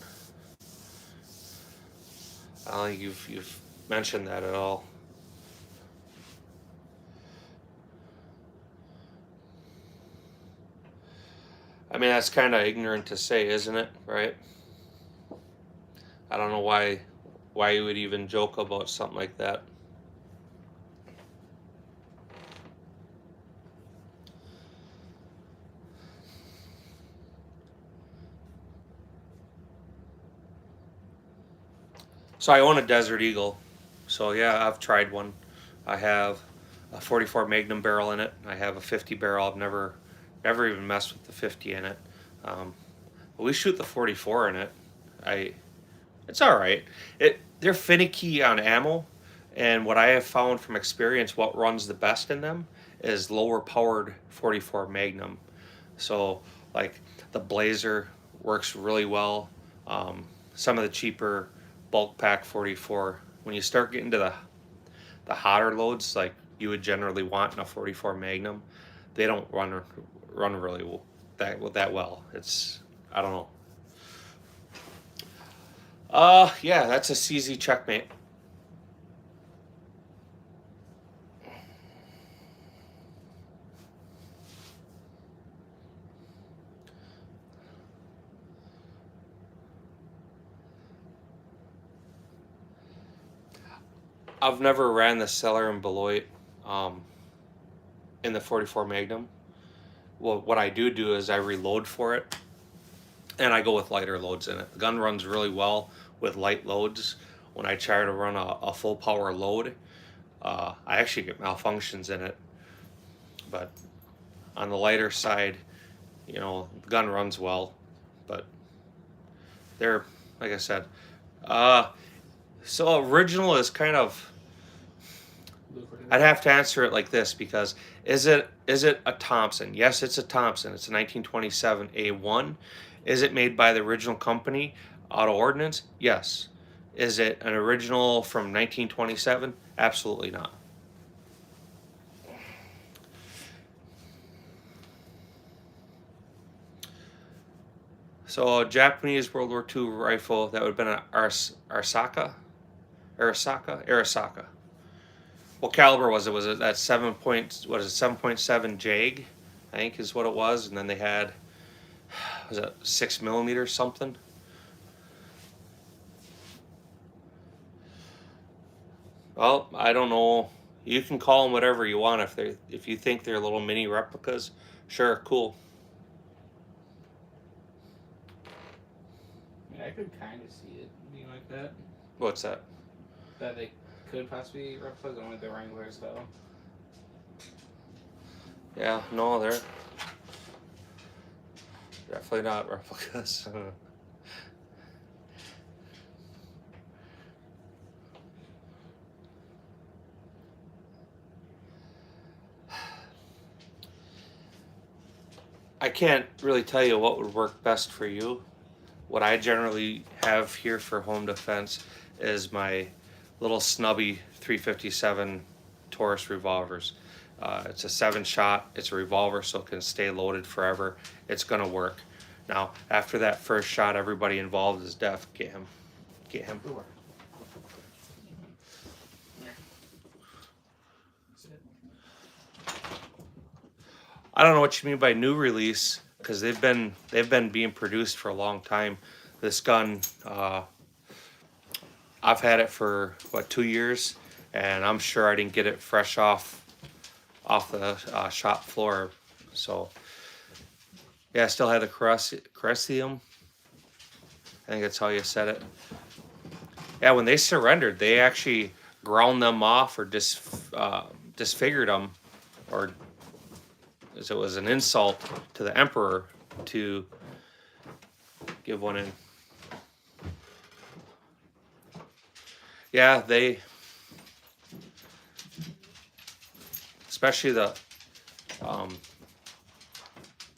think you've mentioned that at all. I mean, that's kind of ignorant to say, isn't it? Right? I don't know why you would even joke about something like that. So I own a Desert Eagle. So yeah, I've tried one. I have a 44 Magnum barrel in it. I have a 50 barrel. I've never even messed with the 50 in it. We shoot the 44 in it. I It's all right. They're finicky on ammo, and what I have found from experience, what runs the best in them is lower powered 44 Magnum. So like the Blazer works really well. Some of the cheaper bulk pack 44. When you start getting to the hotter loads, like you would generally want in a 44 Magnum, they don't run really that well. It's, I don't know. Yeah, that's a CZ checkmate. I've never ran the Cellar and Beloit um, in the 44 Magnum. Well, what I do is I reload for it, and I go with lighter loads in it. The gun runs really well with light loads. When I try to run a full power load, I actually get malfunctions in it. But on the lighter side, the gun runs well. But they're, like I said, so original is kind of, I'd have to answer it like this, because is it a Thompson? Yes, it's a Thompson. It's a 1927 A1. Is it made by the original company, Auto Ordnance? Yes. Is it an original from 1927? Absolutely not. So a Japanese World War II rifle, that would have been an Arisaka. What caliber was it? Was it that 7.7 Jag? I think is what it was. And then they had, was it 6mm something? Well, I don't know. You can call them whatever you want if you think they're little mini replicas. Sure, cool. Yeah, I could kind of see it being like that. What's that? That they could possibly be replicas, only the Wrangler style. Yeah, no, they're definitely not replicas. I can't really tell you what would work best for you. What I generally have here for home defense is my little snubby 357 Taurus revolvers. It's a 7-shot. It's a revolver, so it can stay loaded forever. It's gonna work. Now, after that first shot, everybody involved is deaf. Get him. Get him. I don't know what you mean by new release, because they've been being produced for a long time. This gun, I've had it for what, 2 years, and I'm sure I didn't get it fresh off the shop floor. So yeah, I still had the Cresium. I think that's how you said it. Yeah, when they surrendered, they actually ground them off or disfigured them, or as it was an insult to the emperor to give one in. Yeah, they, especially the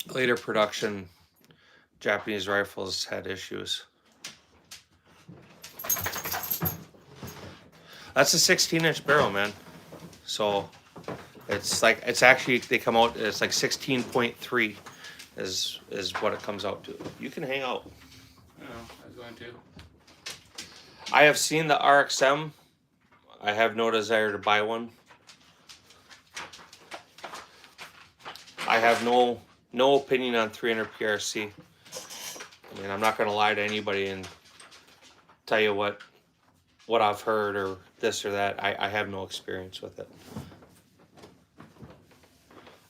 later production Japanese rifles had issues. That's a 16-inch barrel, man. So it's actually, they come out, it's like 16.3 is what it comes out to. You can hang out. I know, I was going to. I have seen the RXM. I have no desire to buy one. I have no No opinion on 300 PRC. I mean, I'm not going to lie to anybody and tell you what I've heard or this or that. I have no experience with it.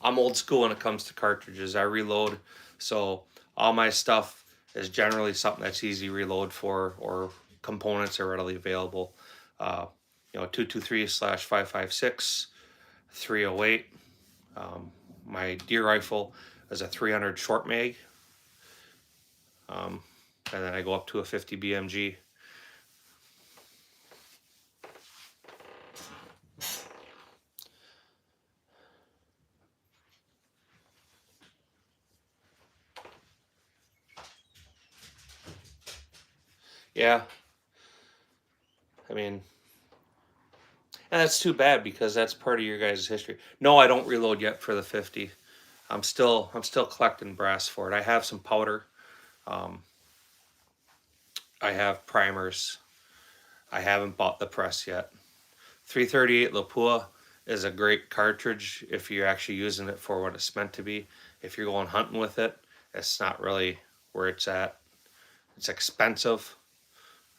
I'm old school when it comes to cartridges. I reload, so all my stuff is generally something that's easy reload for, or components are readily available. 223/556, 308. My deer rifle is a 300 short mag, and then I go up to a 50 BMG. Yeah, I mean, and that's too bad because that's part of your guys' history. No, I don't reload yet for the 50. I'm still collecting brass for it. I have some powder. Um, I have primers. I haven't bought the press yet. 338 Lapua is a great cartridge if you're actually using it for what it's meant to be. If you're going hunting with it, it's not really where it's at. It's expensive.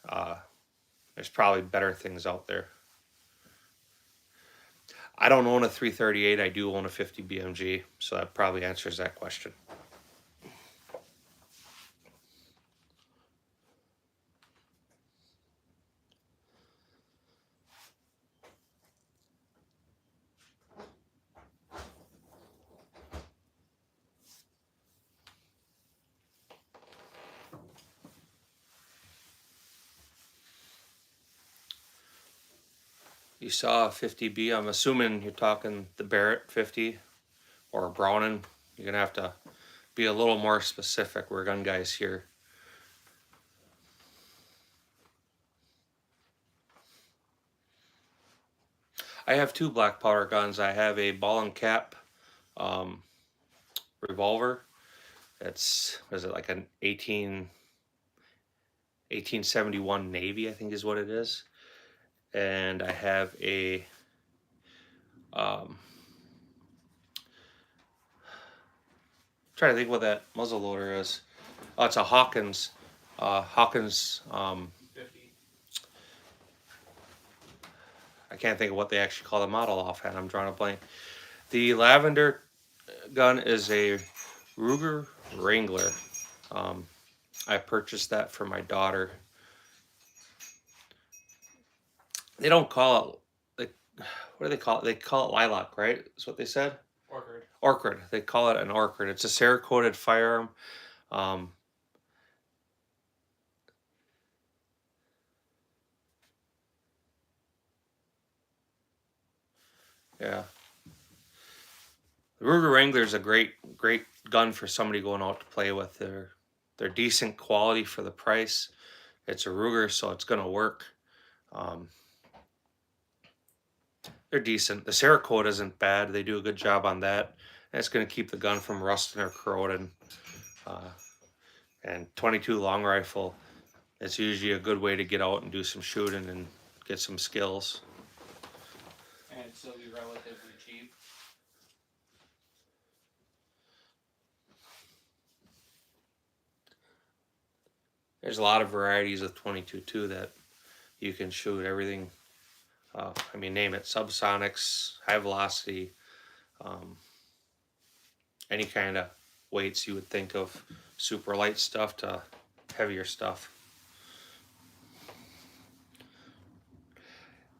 Uh, there's probably better things out there. I don't own a 338. I do own a 50 BMG, so that probably answers that question. You saw a 50B. I'm assuming you're talking the Barrett 50 or a Browning. You're gonna have to be a little more specific. We're gun guys here. I have two black powder guns. I have a ball and cap revolver. It's, was it like an 1871 Navy, I think is what it is. And I have a trying to think what that muzzle loader is. Oh, it's a Hawkins. Hawkins. 50. I can't think of what they actually call the model offhand. I'm drawing a blank. The lavender gun is a Ruger Wrangler. I purchased that for my daughter. They don't call it, like, what do they call it? They call it lilac, right? Is what they said? Orchard. Orchard. They call it an orchard. It's a Cerakoted firearm. Yeah. The Ruger Wrangler is a great gun for somebody going out to play with. They're decent quality for the price. It's a Ruger, so it's gonna work. They're decent. The Cerakote isn't bad. They do a good job on that. And it's gonna keep the gun from rusting or corroding. And 22 long rifle, it's usually a good way to get out and do some shooting and get some skills. And it'd still be relatively cheap. There's a lot of varieties of 22 too that you can shoot. Everything, I mean, name it, subsonics, high velocity, any kind of weights you would think of, super light stuff to heavier stuff.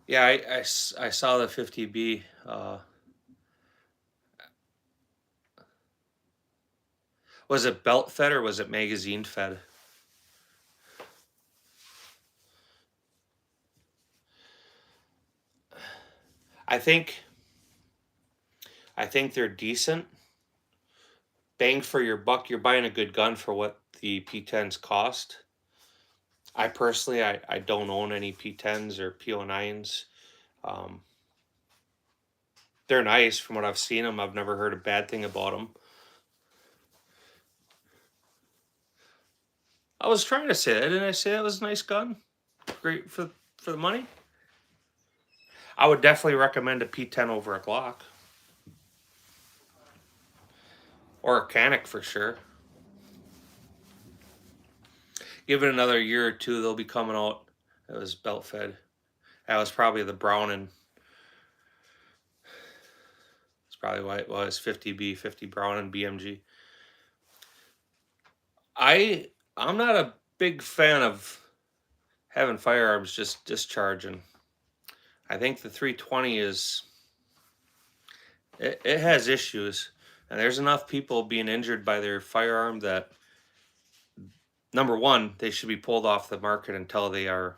Yeah, I saw the 50B. Was it belt fed or was it magazine fed? I think they're decent. Bang for your buck. You're buying a good gun for what the P10s cost. I personally, I don't own any P10s or P09s. They're nice from what I've seen them. I've never heard a bad thing about them. I was trying to say that. Didn't I say that was a nice gun? Great for the money? I would definitely recommend a P10 over a Glock. or a Canic for sure. Give it another year or two, they'll be coming out. It was belt fed. That was probably the Browning. It's probably why it was 50B, 50 Browning BMG. I'm not a big fan of having firearms just discharging. I think the 320 it has issues, and there's enough people being injured by their firearm that, number one, they should be pulled off the market until they are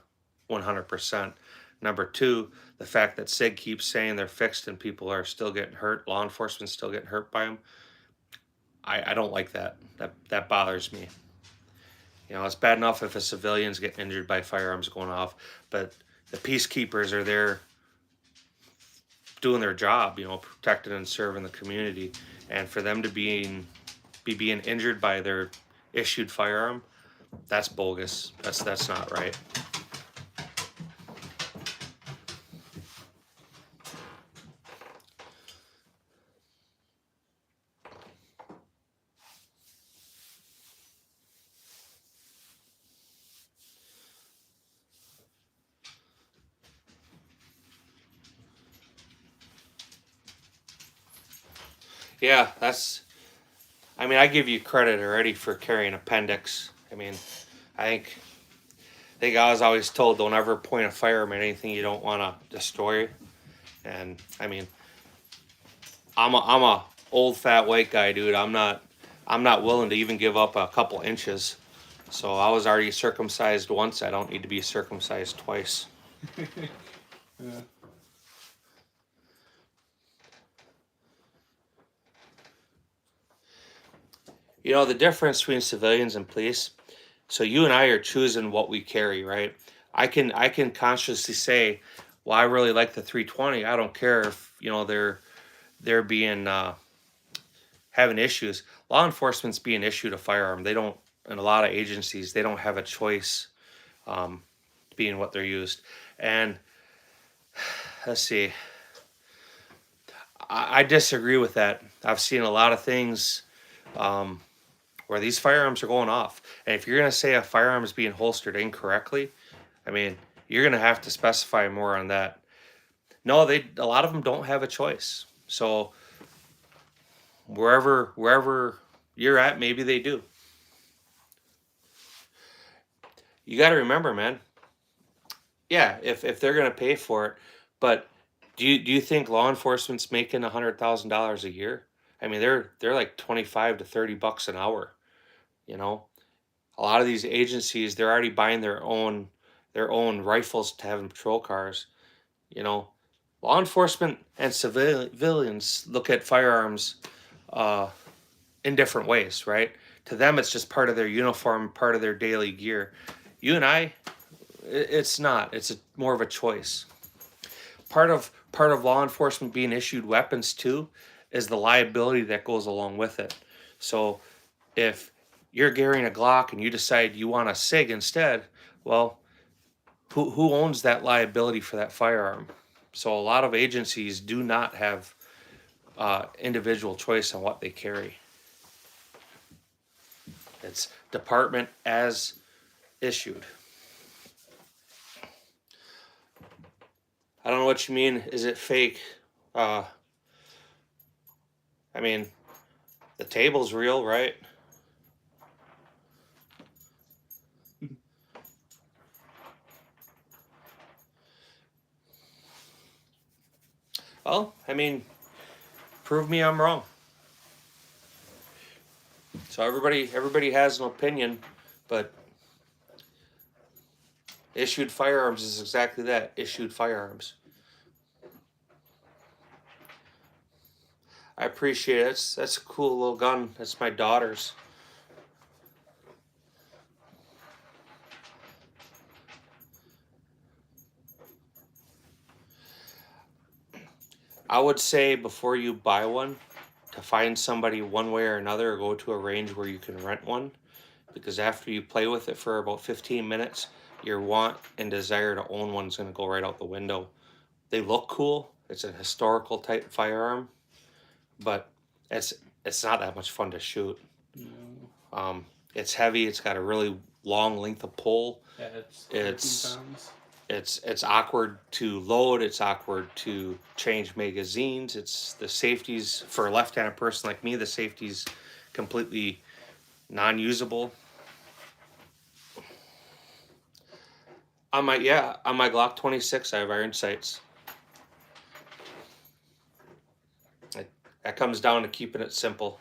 100%. Number two, the fact that SIG keeps saying they're fixed and people are still getting hurt, law enforcement's still getting hurt by them. I don't like that. That bothers me. You know, it's bad enough if a civilian's getting injured by firearms going off, but the peacekeepers are there doing their job, you know, protecting and serving the community, and for them to be being injured by their issued firearm, that's bogus. That's not right. Yeah, I mean, I give you credit already for carrying appendix. I mean, I think I was always told don't ever point a firearm at anything you don't want to destroy. And I mean, I'm a old fat white guy, dude. I'm not willing to even give up a couple inches. So I was already circumcised once. I don't need to be circumcised twice. Yeah. You know the difference between civilians and police. So you and I are choosing what we carry, right? I can consciously say, well, I really like the 320. I don't care if you know they're being having issues. Law enforcement's being issued a firearm. They don't, in a lot of agencies, they don't have a choice, being what they're used. And let's see, I disagree with that. I've seen a lot of things where these firearms are going off. And if you're going to say a firearm is being holstered incorrectly, I mean, you're going to have to specify more on that. No, a lot of them don't have a choice. So wherever you're at, maybe they do. You got to remember, man. Yeah, if they're going to pay for it, but do you think law enforcement's making $100,000 a year? I mean, they're like 25 to 30 bucks an hour. You know, a lot of these agencies, they're already buying their own rifles to have in patrol cars. You know, law enforcement and civilians look at firearms uh, in different ways, right? To them, it's just part of their uniform, part of their daily gear. You and I, it's not. It's more of a choice. Part of law enforcement being issued weapons too is the liability that goes along with it. So if you're carrying a Glock and you decide you want a SIG instead, well, who owns that liability for that firearm? So a lot of agencies do not have individual choice on what they carry. It's department as issued. I don't know what you mean. Is it fake? I mean, the table's real, right? Well, I mean, prove me I'm wrong. So everybody has an opinion, but issued firearms is exactly that, issued firearms. I appreciate it. That's a cool little gun. That's my daughter's. I would say before you buy one, to find somebody one way or another, or go to a range where you can rent one, because after you play with it for about 15 minutes, your want and desire to own one's going to go right out the window. They look cool. It's a historical type firearm, but it's not that much fun to shoot. No. It's heavy. It's got a really long length of pull. Yeah, it's 13 It's pounds. it's awkward to load. It's awkward to change magazines. It's the safeties for a left-handed person like me. The safety's completely non-usable. On my Glock 26, I have iron sights. That comes down to keeping it simple.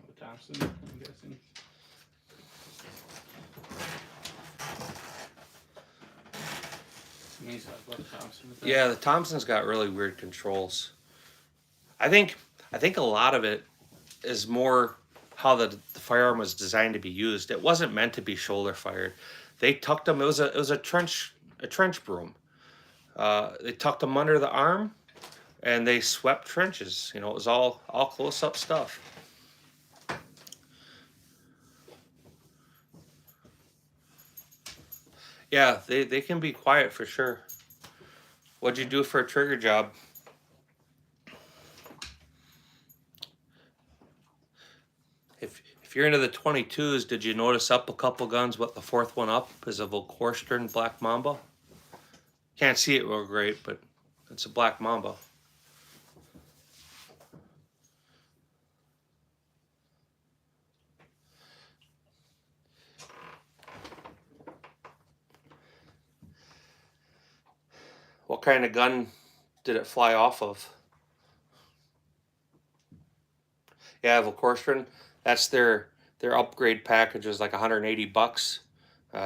The Thompson, I'm guessing. Me talk about the Thompson with that. Yeah, the Thompson's got really weird controls. I think a lot of it is more how the firearm was designed to be used. It wasn't meant to be shoulder fired. They tucked them. It was a trench broom. They tucked them under the arm, and they swept trenches. You know, it was all close up stuff. Yeah, they can be quiet for sure. What'd you do for a trigger job? If you're into the 22s, did you notice up a couple guns what the fourth one up is a Volkorstern Black Mamba? Can't see it real great, but it's a Black Mamba. What kind of gun did it fly off of? Yeah, Volkorstern. That's their upgrade package is like 180 bucks.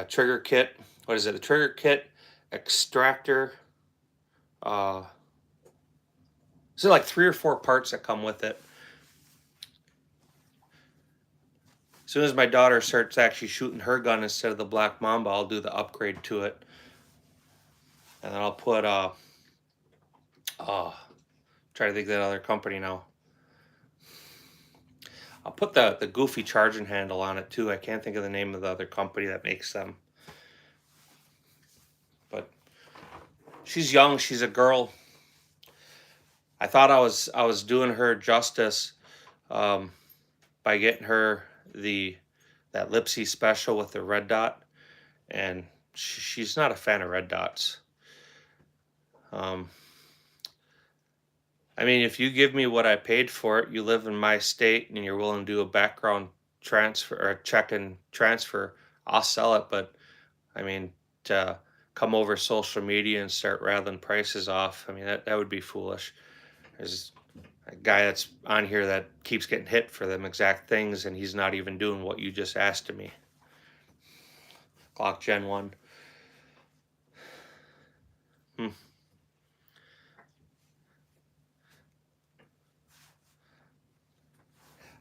Trigger kit. What is it? The trigger kit, extractor. So like 3 or 4 parts that come with it. As soon as my daughter starts actually shooting her gun instead of the Black Mamba, I'll do the upgrade to it, and then I'll put try to think of that other company now. I'll put the goofy charging handle on it too. I can't think of the name of the other company that makes them. But she's young. She's a girl. I thought I was doing her justice by getting her that Lipsy special with the red dot, and she's not a fan of red dots. I mean, if you give me what I paid for it, you live in my state, and you're willing to do a background transfer or a check and transfer, I'll sell it. But I mean, to come over social media and start rattling prices off, I mean, that would be foolish. There's a guy that's on here that keeps getting hit for them exact things, and he's not even doing what you just asked of me. Glock Gen 1.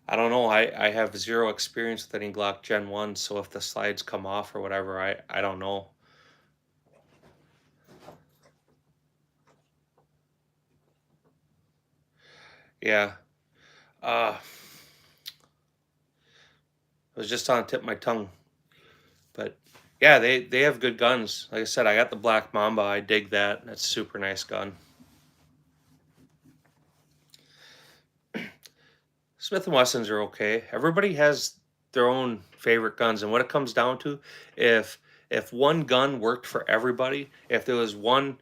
I don't know. I have zero experience with any Glock Gen 1, so if the slides come off or whatever, I don't know. Yeah. It was just on the tip of my tongue. But yeah, they have good guns. Like I said, I got the Black Mamba. I dig that. That's a super nice gun. Smith and Wessons are okay. Everybody has their own favorite guns, and what it comes down to, if one gun worked for everybody, if there was one,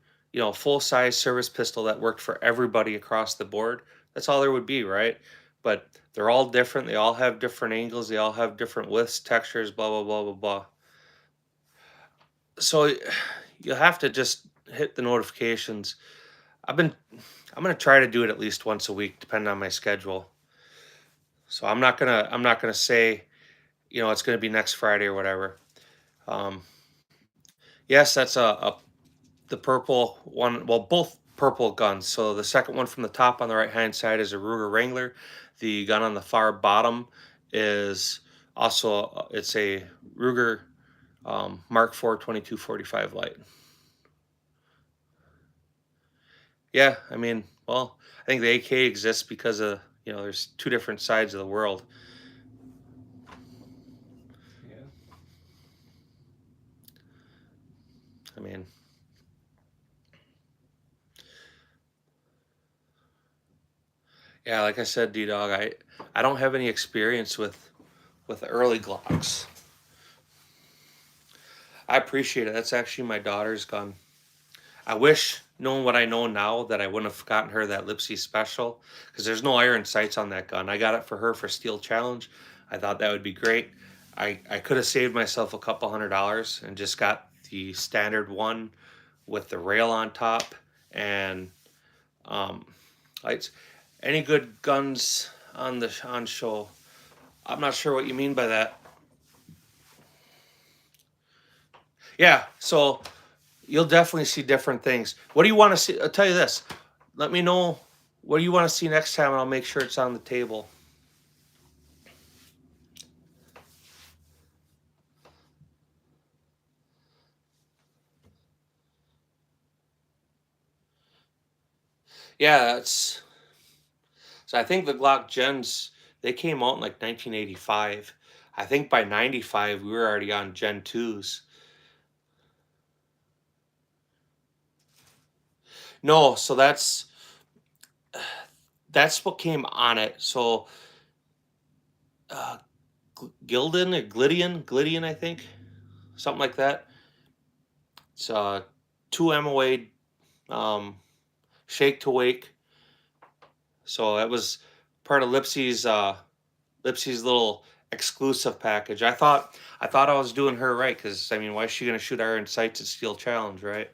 full size service pistol that worked for everybody across the board, that's all there would be, right? But they're all different. They all have different angles. They all have different widths, textures, blah blah blah blah blah. So you'll have to just hit the notifications. I'm gonna try to do it at least once a week, depending on my schedule. So I'm not gonna say, it's gonna be next Friday or whatever. Um, yes, that's the purple one. Well, both purple guns. So the second one from the top on the right hand side is a Ruger Wrangler. The gun on the far bottom is also it's a Ruger Mark IV 2245 light. Yeah, I mean, well, I think the AK exists because of there's two different sides of the world. Yeah. I mean, yeah, like I said, D-Dog, I don't have any experience with early Glocks. I appreciate it. That's actually my daughter's gun. I wish, knowing what I know now, that I wouldn't have gotten her that Lipsy special, because there's no iron sights on that gun. I got it for her for Steel Challenge. I thought that would be great. I could have saved myself a couple $100 and just got the standard one with the rail on top and lights. Any good guns on show? I'm not sure what you mean by that. Yeah, so you'll definitely see different things. What do you want to see? I'll tell you this. Let me know what do you want to see next time, and I'll make sure it's on the table. Yeah, it's so I think the Glock Gens, they came out in like 1985. I think by 95 we were already on Gen 2s. No, so that's what came on it. So uh, Gildan or Glydian, I think, something like that. It's two MOA shake to wake. So that was part of Lipsy's little exclusive package. I thought I was doing her right, because I mean, why is she gonna shoot iron sights at Steel Challenge, right?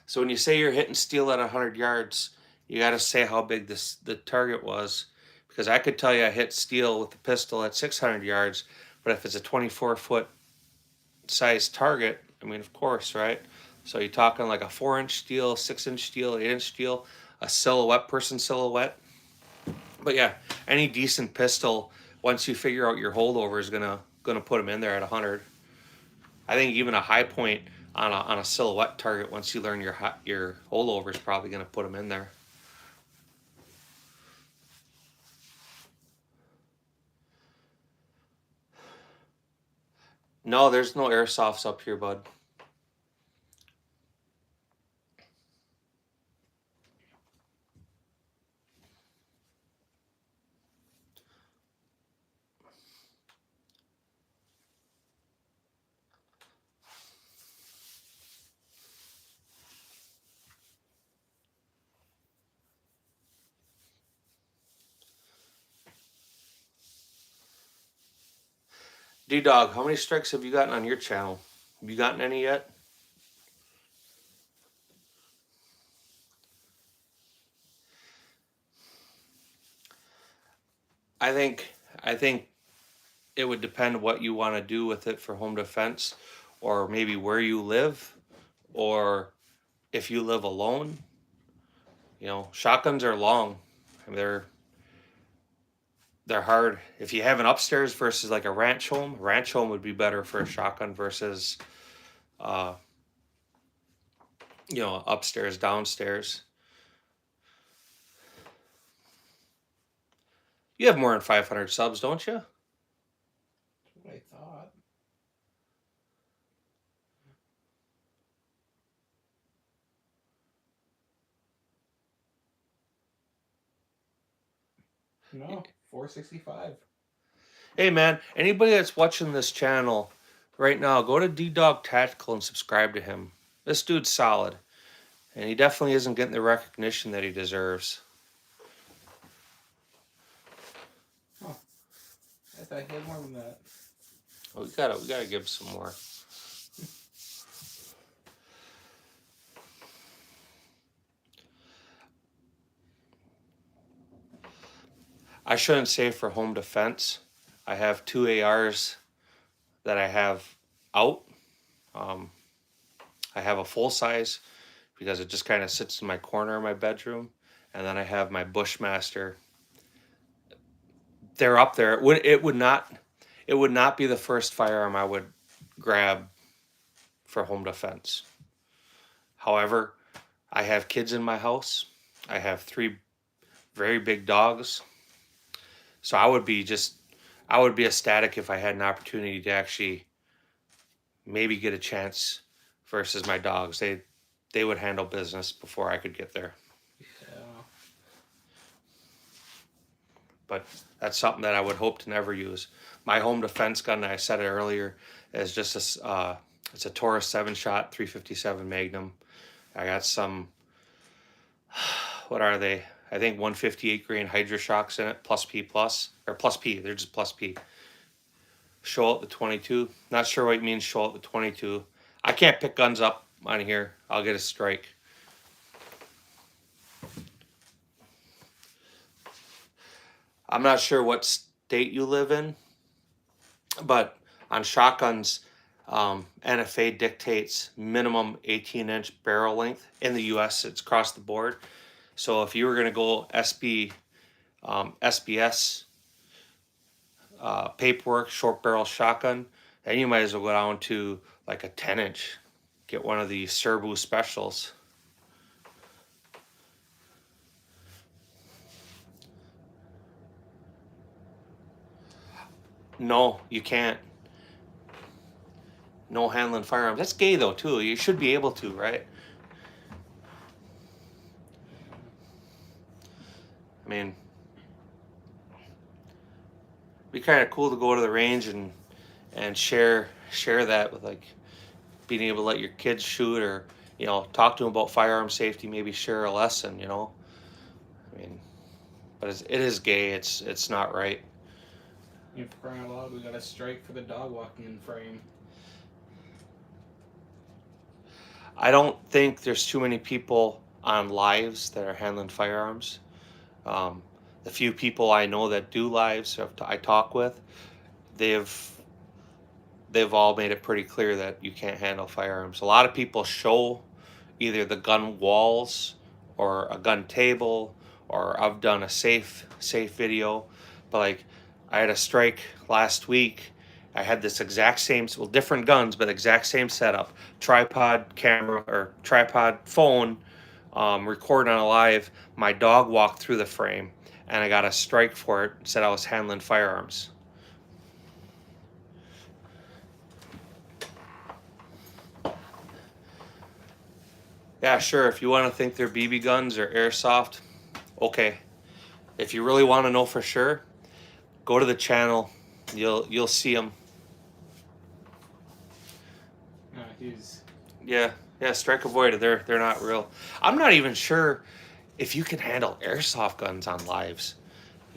So when you say you're hitting steel at 100 yards, you got to say how big the target was, because I could tell you I hit steel with the pistol at 600 yards, but if it's a 24-foot size target, I mean, of course, right? So you're talking like a 4-inch steel, 6-inch steel, 8-inch steel, a silhouette, person silhouette. But yeah, any decent pistol, once you figure out your holdover, is gonna put them in there at 100. I think even a high point on a silhouette target, once you learn your holdover, is probably gonna put them in there. No, there's no airsofts up here, bud. D Dog, how many strikes have you gotten on your channel? Have you gotten any yet? I think it would depend what you want to do with it for home defense, or maybe where you live, or if you live alone. You know, shotguns are long. I mean, they're hard. If you have an upstairs versus like a ranch home would be better for a shotgun versus uh upstairs, downstairs. You have more than 500 subs, don't you? That's what I thought. No, 465. Hey man, anybody that's watching this channel right now, go to D Dog Tactical and subscribe to him. This dude's solid, and he definitely isn't getting the recognition that he deserves. Oh, I thought he had more than that. Well, we gotta give some more. I shouldn't say for home defense. I have two ARs that I have out. Um, I have a full size because it just kind of sits in my corner of my bedroom, and then I have my Bushmaster. They're up there. It would not be the first firearm I would grab for home defense. However, I have kids in my house. I have three very big dogs. So I would be ecstatic if I had an opportunity to actually maybe get a chance versus my dogs. They would handle business before I could get there. Yeah. But that's something that I would hope to never use. My home defense gun, I said it earlier, is just it's a Taurus 7-shot 357 Magnum. I got some, what are they? I think 158 grain Hydra shocks in it, plus P plus, or plus P. They're just plus P. Show out the 22. Not sure what it means. Show out the 22. I can't pick guns up on here. I'll get a strike. I'm not sure what state you live in, but on shotguns, NFA dictates minimum 18-inch barrel length. In the U.S., it's across the board. So if you were going to go SBS paperwork, short barrel shotgun, then you might as well go down to like a 10-inch. Get one of the Serbu specials. No, you can't. No handling firearms. That's gay though too. You should be able to, right? I mean, it'd be kind of cool to go to the range and share that with, like, being able to let your kids shoot, or talk to them about firearm safety. Maybe share a lesson. I mean, but it is gay. It's not right. For crying out loud, we got a strike for the dog walking in frame. I don't think there's too many people on lives that are handling firearms. The few people I know that do lives I talk with, they've all made it pretty clear that you can't handle firearms. A lot of people show either the gun walls or a gun table, or I've done a safe video, but like I had a strike last week. I had this exact same, well, different guns, but exact same setup, tripod camera or tripod phone, recording on a live. My dog walked through the frame, and I got a strike for it. Said I was handling firearms. Yeah, sure. If you want to think they're BB guns or airsoft, okay. If you really want to know for sure, go to the channel. You'll see them. He's. Yeah, strike avoided. They're not real. I'm not even sure if you can handle airsoft guns on lives.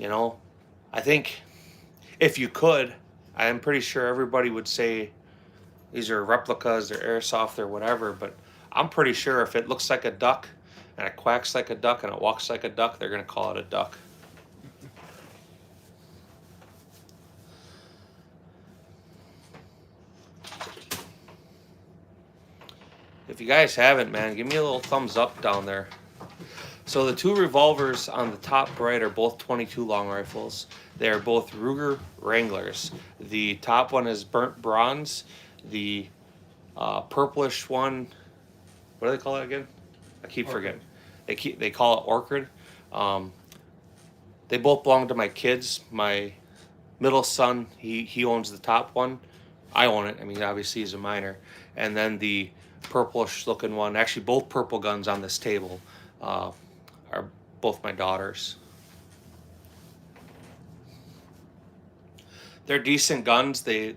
I think if you could, I'm pretty sure everybody would say these are replicas, they're airsoft or whatever. But I'm pretty sure if it looks like a duck and it quacks like a duck and it walks like a duck, they're gonna call it a duck. If you guys haven't, man, give me a little thumbs up down there. So the two revolvers on the top right are both 22 long rifles. They are both Ruger Wranglers. The top one is burnt bronze. The purplish one, what do they call it again? I keep forgetting. They call it orchid. They both belong to my kids. My middle son, he owns the top one. I own it. I mean, obviously he's a minor. And then the purplish looking one, actually both purple guns on this table, are both my daughters. They're decent guns. They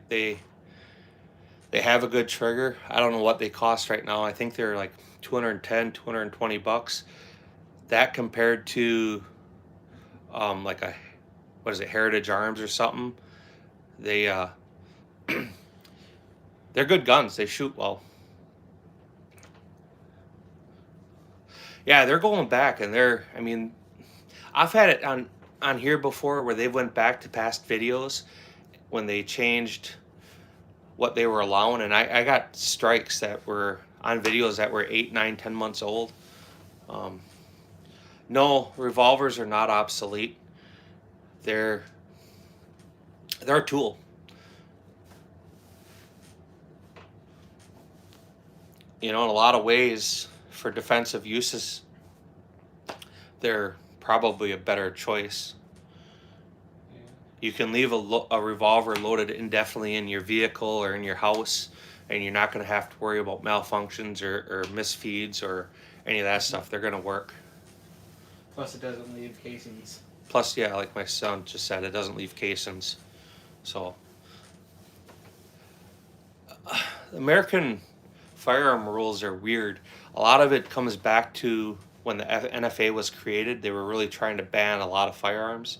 have a good trigger. I don't know what they cost right now. I think they're like $210, $220. That compared to like a, what is it, Heritage Arms or something. They're good guns. They shoot well. Yeah, they're going back, and I mean, I've had it on here before where they went back to past videos when they changed what they were allowing, and I got strikes that were on videos that were 8, 9, 10 months old. No, revolvers are not obsolete. They're a tool. In a lot of ways, for defensive uses, they're probably a better choice. You can leave a revolver loaded indefinitely in your vehicle or in your house, and you're not going to have to worry about malfunctions or misfeeds or any of that stuff. They're going to work. Plus, it doesn't leave casings. Plus, yeah, like my son just said, it doesn't leave casings. So, American firearm rules are weird. A lot of it comes back to when the NFA was created. They were really trying to ban a lot of firearms,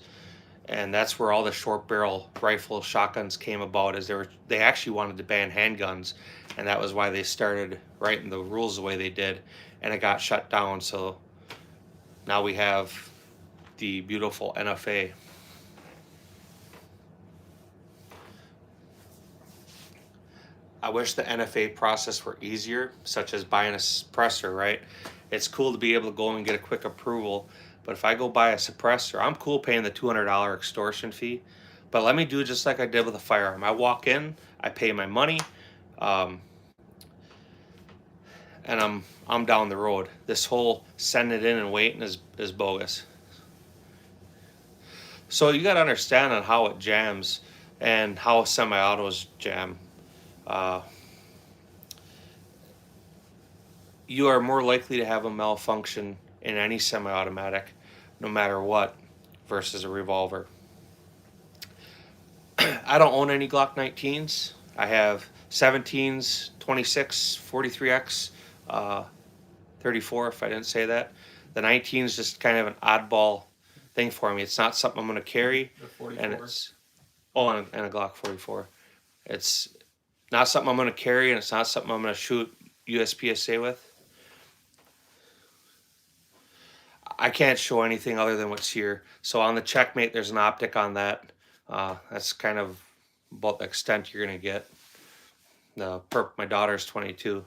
and that's where all the short barrel rifle shotguns came about. Is they actually wanted to ban handguns, and that was why they started writing the rules the way they did, and it got shut down. So now we have the beautiful NFA. I wish the NFA process were easier, such as buying a suppressor, right? It's cool to be able to go and get a quick approval, but if I go buy a suppressor, I'm cool paying the $200 extortion fee, but let me do just like I did with a firearm. I walk in, I pay my money, um, and I'm down the road. This whole send it in and waiting is bogus. So you got to understand on how it jams and how semi-autos jam. Uh, you are more likely to have a malfunction in any semi-automatic, no matter what, versus a revolver. I don't own any Glock 19s. I have 17s, 26, 43X, 34, if I didn't say that. The 19 is just kind of an oddball thing for me. It's not something I'm going to carry. The 44. And it's, oh, and a Glock 44. It's not something I'm going to carry, and it's not something I'm going to shoot USPSA with. I can't show anything other than what's here. So on the Checkmate, there's an optic on that. That's kind of about the extent you're going to get. My daughter's 22.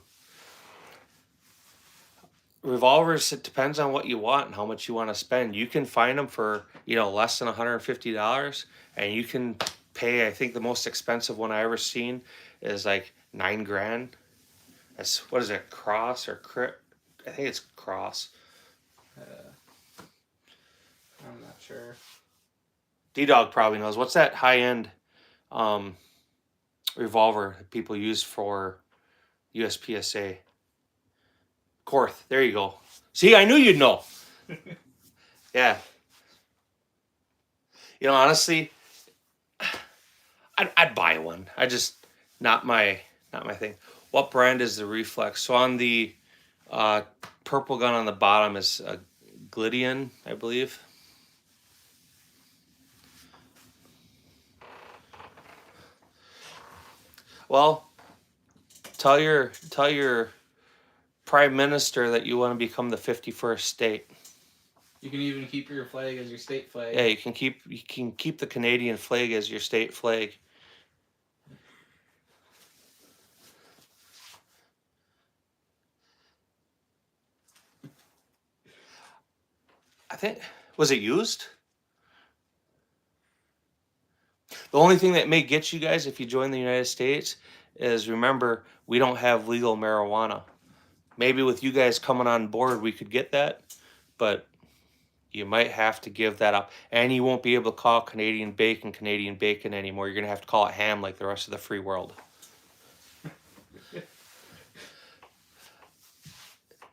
Revolvers, it depends on what you want and how much you want to spend. You can find them for, less than $150, and you can pay, I think the most expensive one I ever seen is like $9,000. That's, what is it, Cross or Crit? I think it's Cross. I'm not sure. D-Dog probably knows. What's that high-end revolver that people use for USPSA? Korth. There you go. See, I knew you'd know. Yeah. Honestly, I'd buy one. I just not my thing. What brand is the Reflex? So on the purple gun on the bottom is a Glydian, I believe. Well, tell your prime minister that you want to become the 51st state. You can even keep your flag as your state flag. Yeah, you can keep the Canadian flag as your state flag. I think, was it used? The only thing that may get you guys if you join the United States is, remember, we don't have legal marijuana. Maybe with you guys coming on board, we could get that, but you might have to give that up. And you won't be able to call Canadian bacon anymore. You're going to have to call it ham like the rest of the free world.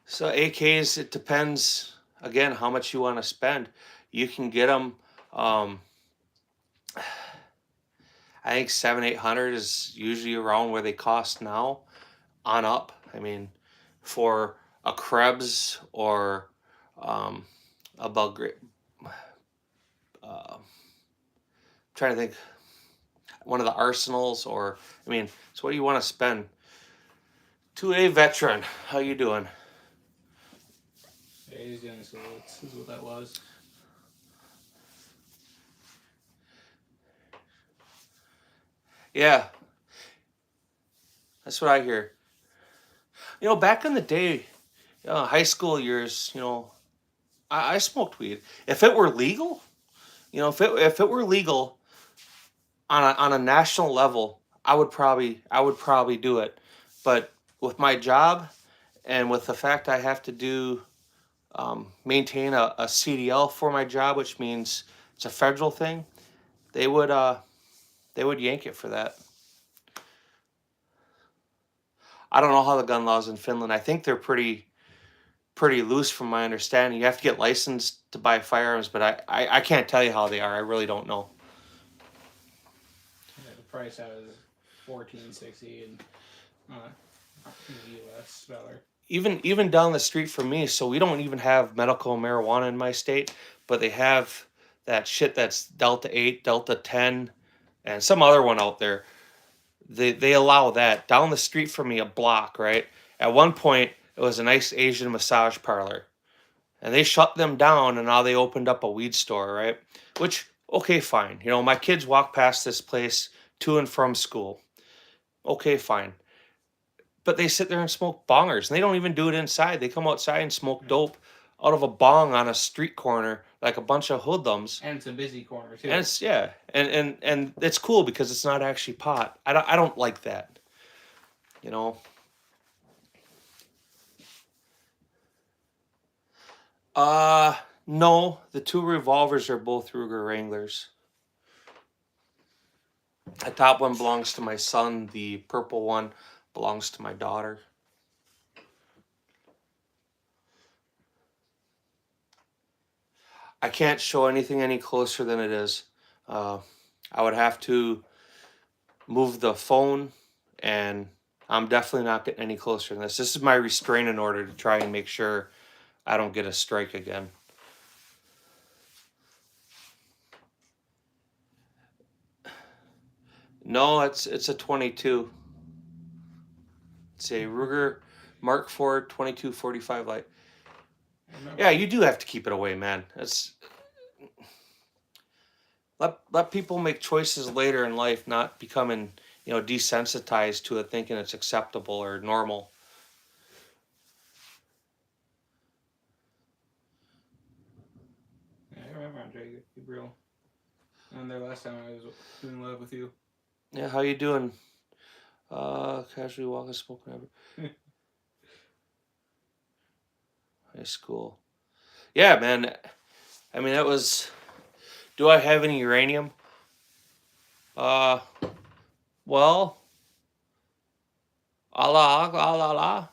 So AKs, it depends, again, how much you want to spend. You can get them, I think $700-800 is usually around where they cost now on up. I mean, for a Krebs or a Belgrade, trying to think, one of the Arsenals, or, so what do you want to spend? To a veteran, how you doing? Yeah, he's doing so. This is what that was. Yeah, that's what I hear. Back in the day, high school years, I smoked weed. If it were legal, if it were legal on a national level, I would probably do it. But with my job and with the fact I have to maintain a CDL for my job, which means it's a federal thing, they would yank it for that. I don't know how the gun laws in Finland. I think they're pretty loose from my understanding. You have to get licensed to buy firearms, but I can't tell you how they are. I really don't know. Yeah, the price out is $14.60 in the U.S. dollar. Even down the street from me, so we don't even have medical marijuana in my state, but they have that shit that's Delta 8, Delta 10, and some other one out there. They allow that down the street from me, a block, right? At one point, it was a nice Asian massage parlor, and they shut them down, and now they opened up a weed store, right? Which, okay, fine. You know, my kids walk past this place to and from school. Okay, fine. But they sit there and smoke bongers, and they don't even do it inside. They come outside and smoke dope out of a bong on a street corner like a bunch of hoodlums. And it's a busy corner too. And it's yeah, and it's cool because it's not actually pot. I don't like that. You know. No, the two revolvers are both Ruger Wranglers. The top one belongs to my son. The purple one belongs to my daughter. I can't show anything any closer than it is. I would have to move the phone, and I'm definitely not getting any closer than this. This is my restraining order to try and make sure I don't get a strike again. No, it's a 22. It's a Ruger Mark IV 2245 light. Yeah, you do have to keep it away, man. It's let people make choices later in life, not becoming, desensitized to it, thinking it's acceptable or normal. Yeah, I remember Andre Gabriel. And there last time I was in love with you. Yeah, how you doing? Casually walking, smoking ever. High school. Yeah, man. I mean, that was. Do I have any uranium? Well, Allah, Allah, Allah.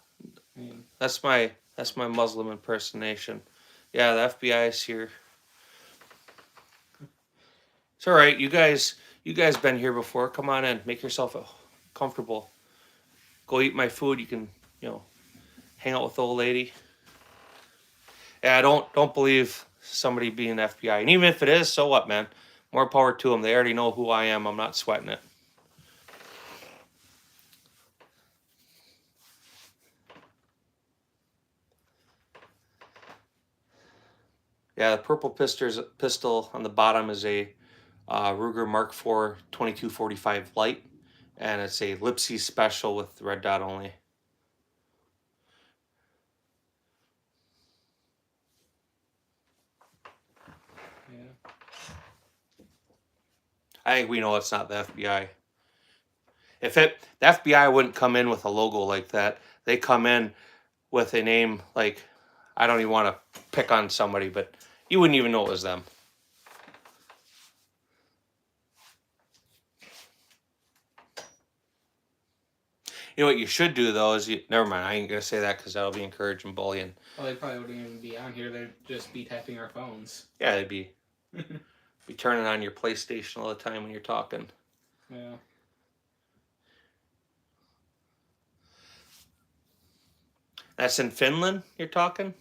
That's my Muslim impersonation. Yeah, the FBI is here. It's all right. You guys been here before. Come on in. Make yourself comfortable. Go eat my food. You can, hang out with the old lady. Yeah, I don't believe somebody being FBI. And even if it is, so what, man? More power to them. They already know who I am. I'm not sweating it. Yeah, the purple pistol on the bottom is a Ruger Mark IV 2245 light, and it's a Lipsy special with red dot only. Yeah. I think we know it's not the FBI. The FBI wouldn't come in with a logo like that. They come in with a name like, I don't even want to pick on somebody, but you wouldn't even know it was them. You know what you should do though is never mind. I ain't gonna say that because that'll be encouraging bullying. Well, they probably wouldn't even be on here. They'd just be tapping our phones. Yeah, they'd be turning on your PlayStation all the time when you're talking. Yeah. That's in Finland. You're talking.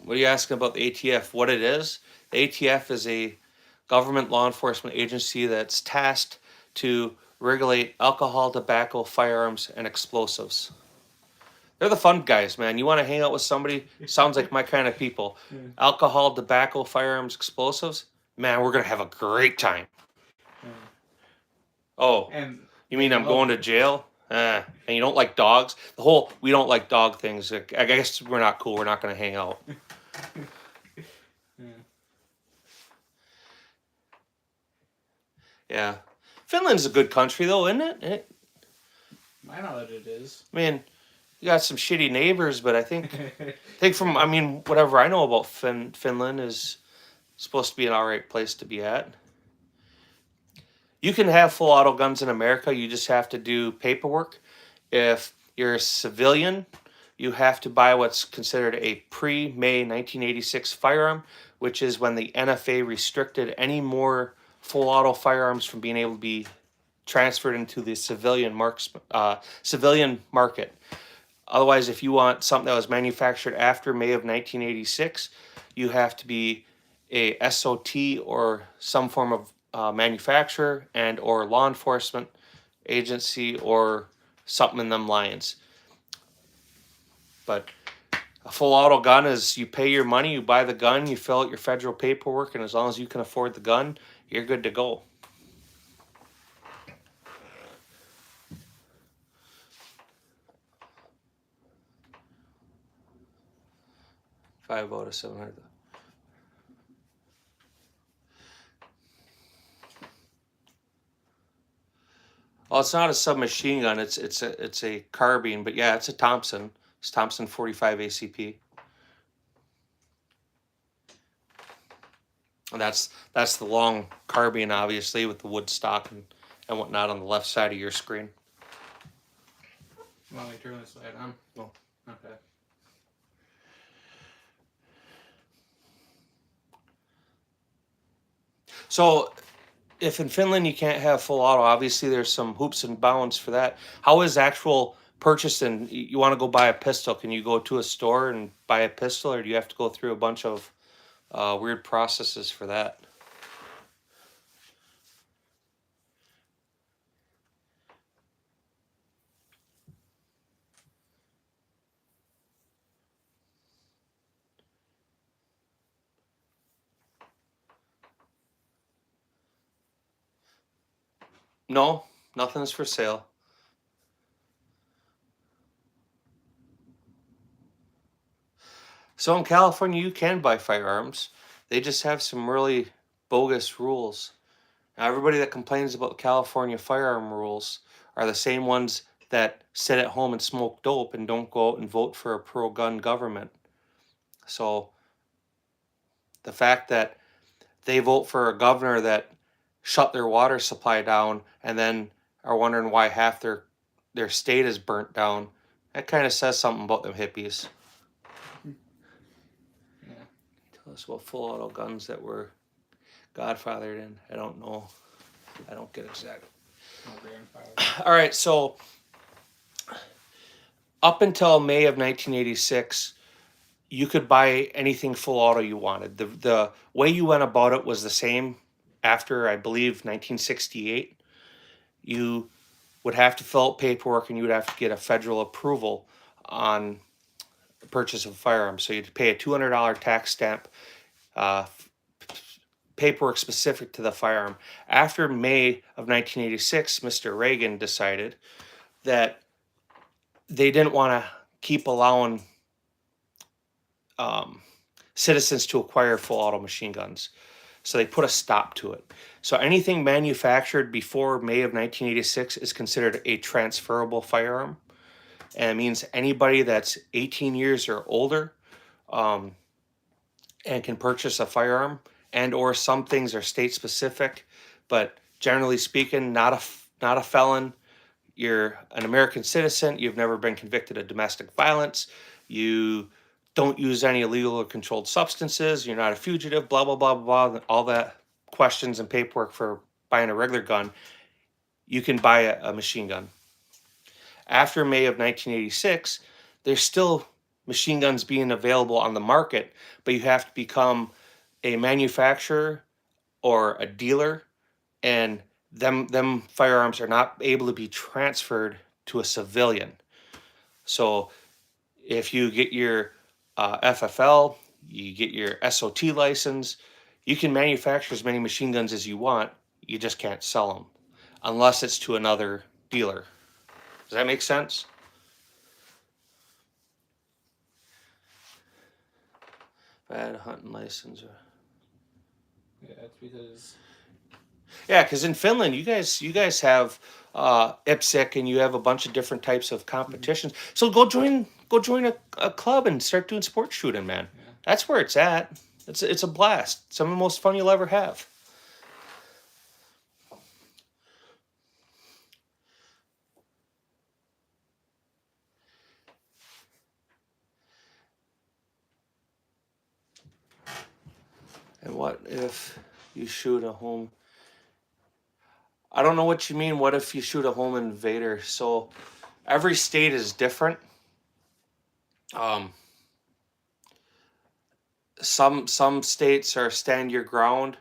What are you asking about the ATF? What it is? The ATF is a government law enforcement agency that's tasked to regulate alcohol, tobacco, firearms, and explosives. They're the fun guys, man. You want to hang out with somebody? Sounds like my kind of people. Alcohol, tobacco, firearms, explosives. Man, we're gonna have a great time. Oh, And you mean I'm going to jail? And you don't like dogs? We don't like dog things. I guess we're not cool. We're not gonna hang out. Yeah. Finland's a good country, though, isn't it? My knowledge it is. I mean, you got some shitty neighbors, but I think from, I mean, whatever I know about Finland is supposed to be an all right place to be at. You can have full auto guns in America. You just have to do paperwork. If you're a civilian, you have to buy what's considered a pre-May 1986 firearm, which is when the NFA restricted any more full auto firearms from being able to be transferred into the civilian market. Otherwise, if you want something that was manufactured after May of 1986, you have to be a SOT or some form of manufacturer and or law enforcement agency or something in them lines. But a full auto gun is you pay your money, you buy the gun, you fill out your federal paperwork, and as long as you can afford the gun, you're good to go. Five out of 700. Well, it's not a submachine gun. It's a carbine, but yeah, it's a Thompson. It's Thompson 45 ACP. And that's the long carbine, obviously, with the wood stock and whatnot on the left side of your screen. Want me to turn this light on? No. Okay. So, if in Finland you can't have full auto, obviously there's some hoops and bounds for that. How is actual purchasing? You want to go buy a pistol? Can you go to a store and buy a pistol, or do you have to go through a bunch of weird processes for that? No, nothing's for sale. So in California, you can buy firearms. They just have some really bogus rules. Now, everybody that complains about California firearm rules are the same ones that sit at home and smoke dope and don't go out and vote for a pro-gun government. So the fact that they vote for a governor that shut their water supply down and then are wondering why half their state is burnt down, that kind of says something about them hippies. Yeah. Tell us about full auto guns that were godfathered in. I don't know. I don't get exactly. My grandfather. All right, so up until May of 1986, you could buy anything full auto you wanted. The way you went about it was the same after, I believe, 1968. You would have to fill out paperwork and you would have to get a federal approval on the purchase of a firearm. So you'd pay a $200 tax stamp, paperwork specific to the firearm. After May of 1986, Mr. Reagan decided that they didn't want to keep allowing citizens to acquire full auto machine guns. So they put a stop to it. So anything manufactured before May of 1986 is considered a transferable firearm. And it means anybody that's 18 years or older and can purchase a firearm, and or some things are state specific, but generally speaking, not a felon. You're an American citizen. You've never been convicted of domestic violence. You don't use any illegal or controlled substances. You're not a fugitive. Blah blah blah blah. All that questions and paperwork for buying a regular gun. You can buy a machine gun. After May of 1986, there's still machine guns being available on the market, but you have to become a manufacturer or a dealer, and them firearms are not able to be transferred to a civilian. So if you get your FFL, you get your SOT license, you can manufacture as many machine guns as you want. You just can't sell them unless it's to another dealer. Does that make sense? If I had a hunting license. Yeah, it's because Yeah, because in Finland, you guys have IPSC, and you have a bunch of different types of Mhm. competitions. So go join a club and start doing sports shooting, man. Yeah. That's where it's at. It's a blast. Some of the most fun you'll ever have. And what if you shoot a home? I don't know what you mean. What if you shoot a home invader? So every state is different. Um, some states are stand your ground,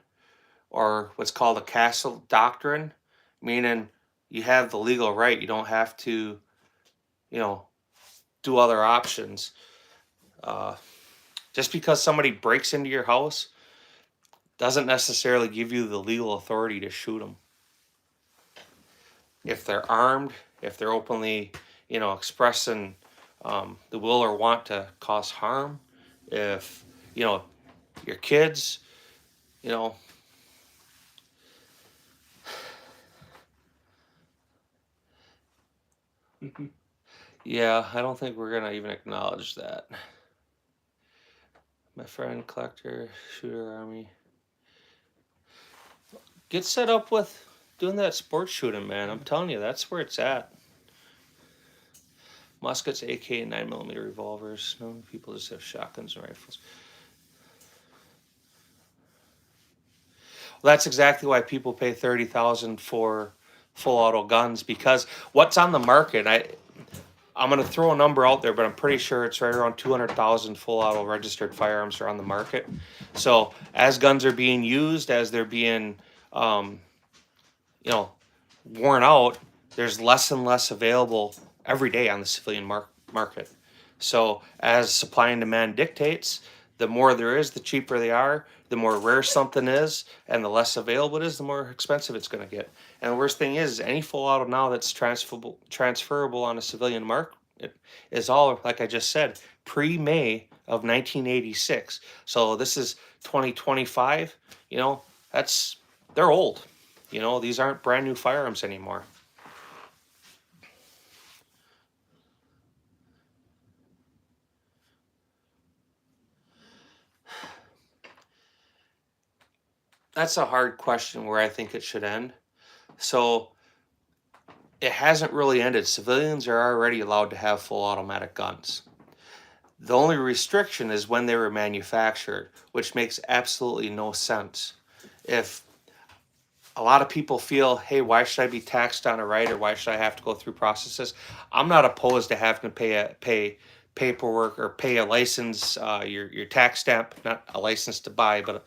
or what's called a castle doctrine, meaning you have the legal right. You don't have to, you know, do other options. Uh, just because somebody breaks into your house doesn't necessarily give you the legal authority to shoot them. If they're armed, if they're openly, expressing the will or want to cause harm, if, you know, your kids, you know, yeah, I don't think we're gonna even acknowledge that. My friend, collector, shooter, army. Get set up with doing that sports shooting, man. I'm telling you, that's where it's at. Muskets, AK, and 9mm revolvers. No, people just have shotguns and rifles. Well, that's exactly why people pay 30,000 for full auto guns, because what's on the market. I'm gonna throw a number out there, but I'm pretty sure it's right around 200,000 full auto registered firearms are on the market. So as guns are being used, as they're being, um, you know, worn out, there's less and less available every day on the civilian market. So as supply and demand dictates, the more there is, the cheaper they are. The more rare something is, and the less available it is, the more expensive it's going to get. And the worst thing is, any full auto now that's transferable on a civilian market is all, like I just said, pre-May of 1986. So this is 2025. You know, that's they're old. These aren't brand new firearms anymore. That's a hard question where I think it should end. So it hasn't really ended. Civilians are already allowed to have full automatic guns. The only restriction is when they were manufactured, which makes absolutely no sense. If a lot of people feel, hey, why should I be taxed on a right, or why should I have to go through processes? I'm not opposed to having to pay paperwork or pay a license, your tax stamp, not a license to buy, but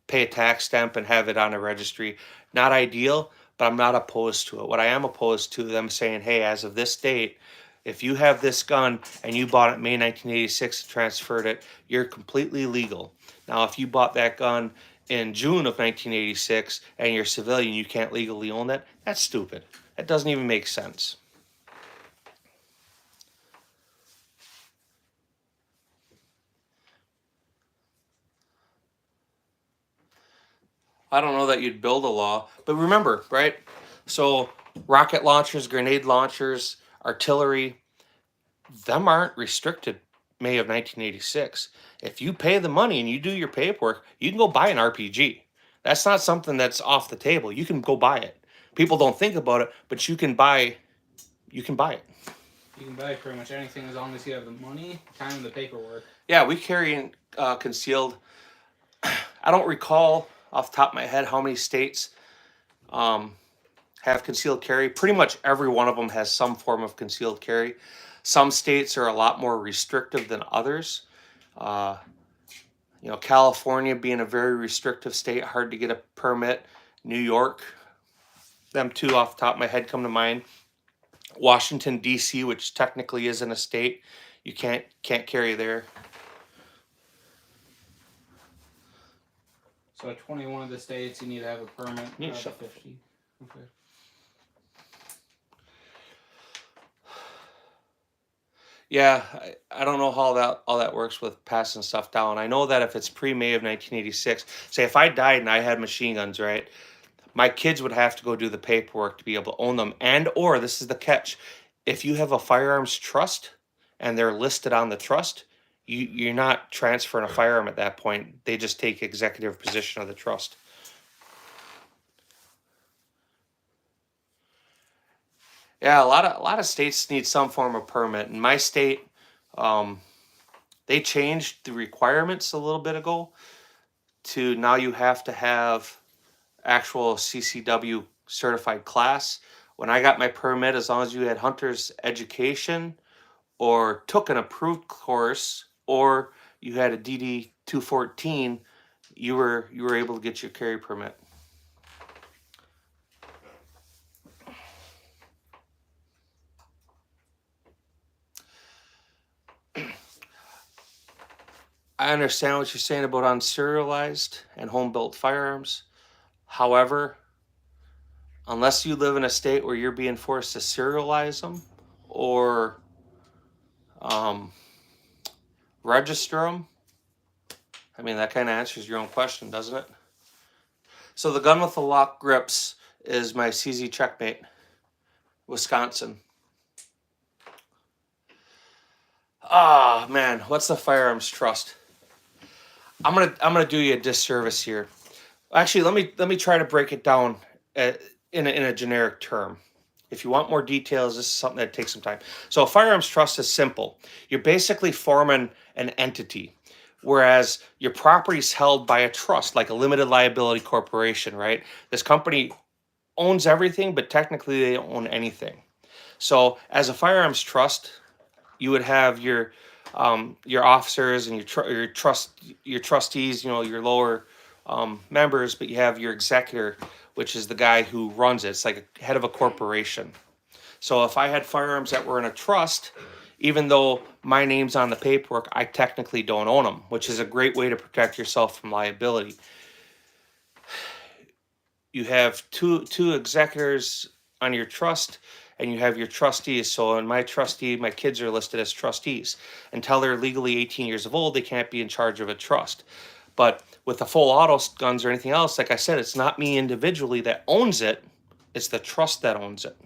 pay a tax stamp and have it on a registry. Not ideal, but I'm not opposed to it. What I am opposed to them saying, hey, as of this date, if you have this gun and you bought it May 1986 and transferred it, you're completely legal. Now, if you bought that gun in June of 1986 and you're a civilian, you can't legally own that. That's stupid. That doesn't even make sense. I don't know that you'd build a law, but remember, right? So, rocket launchers, grenade launchers, artillery, them aren't restricted May of 1986. If you pay the money and you do your paperwork, you can go buy an RPG. That's not something that's off the table. You can go buy it. People don't think about it, but you can buy it. You can buy pretty much anything as long as you have the money, time, and the paperwork. Yeah, we carry concealed. I don't recall off the top of my head how many states um, have concealed carry. Pretty much every one of them has some form of concealed carry. Some states are a lot more restrictive than others. Uh, California being a very restrictive state, hard to get a permit. New York, them two off the top of my head come to mind. Washington D.C., which technically isn't a state, you can't carry there. So 21 of the states, you need to have a permit. You need Out to of shut 50. Okay. Yeah, I don't know how that all that works with passing stuff down. I know that if it's pre-May of 1986, say if I died and I had machine guns, right? My kids would have to go do the paperwork to be able to own them. And or this is the catch. If you have a firearms trust and they're listed on the trust, you're not transferring a firearm at that point. They just take executive position of the trust. Yeah, a lot of states need some form of permit. In my state, um, they changed the requirements a little bit ago to now you have to have actual CCW certified class. When I got my permit, as long as you had hunter's education or took an approved course or you had a DD 214, you were able to get your carry permit. I understand what you're saying about unserialized and home built firearms. However, unless you live in a state where you're being forced to serialize them or um, register them, I mean, that kind of answers your own question, doesn't it? So the gun with the lock grips is my CZ Checkmate, Wisconsin. Ah, man, what's the firearms trust? I'm gonna do you a disservice here. Actually, let me try to break it down in a generic term. If you want more details, this is something that takes some time. So a firearms trust is simple. You're basically forming an entity, whereas your property is held by a trust, like a limited liability corporation, right? This company owns everything, but technically they don't own anything. So as a firearms trust, you would have your officers and your trustees, your lower members, but you have your executor, which is the guy who runs it. It's like a head of a corporation. So if I had firearms that were in a trust, even though my name's on the paperwork, I technically don't own them, which is a great way to protect yourself from liability. You have two executors on your trust, and you have your trustees. So in my trustee, my kids are listed as trustees. Until they're legally 18 years of old, they can't be in charge of a trust. But with the full auto guns or anything else, like I said, it's not me individually that owns it, it's the trust that owns it.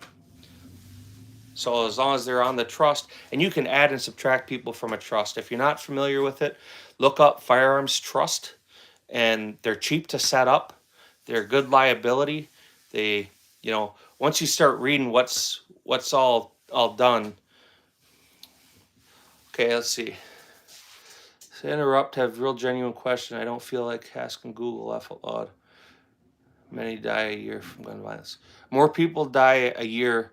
So as long as they're on the trust, and you can add and subtract people from a trust. If you're not familiar with it, look up firearms trust, and they're cheap to set up. They're good liability. They, once you start reading what's all done. Okay, let's see. To interrupt, have real genuine question. I don't feel like asking Google, laugh out loud. Many die a year from gun violence. More people die a year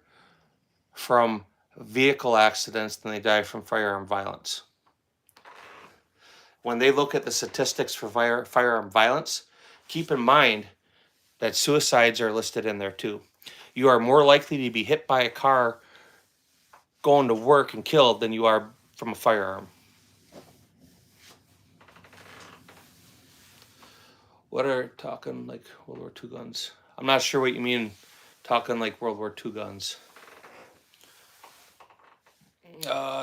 from vehicle accidents than they die from firearm violence. When they look at the statistics for firearm violence, keep in mind that suicides are listed in there too. You are more likely to be hit by a car going to work and killed than you are from a firearm. What are talking like World War II guns? I'm not sure what you mean talking like World War II guns.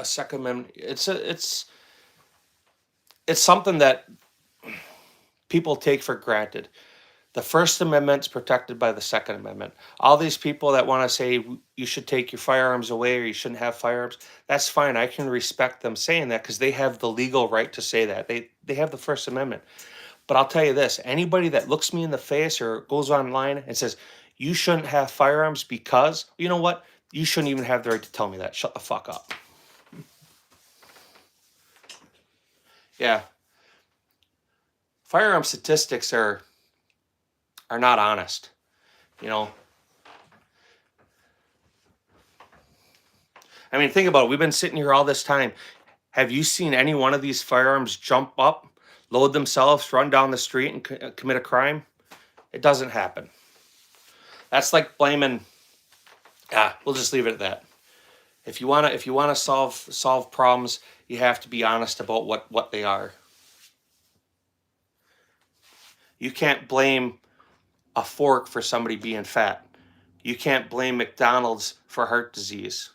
Second Amendment. It's something that people take for granted. The First Amendment's protected by the Second Amendment. All these people that want to say you should take your firearms away or you shouldn't have firearms, that's fine. I can respect them saying that because they have the legal right to say that. They have the First Amendment. But I'll tell you this, anybody that looks me in the face or goes online and says, you shouldn't have firearms because, you know what? You shouldn't even have the right to tell me that. Shut the fuck up. Yeah. Firearm statistics are not honest. I mean, think about it. We've been sitting here all this time. Have you seen any one of these firearms jump up, load themselves, run down the street, and commit a crime? It doesn't happen. That's like blaming. We'll just leave it at that. If you wanna solve problems, you have to be honest about what they are. You can't blame a fork for somebody being fat. You can't blame McDonald's for heart disease.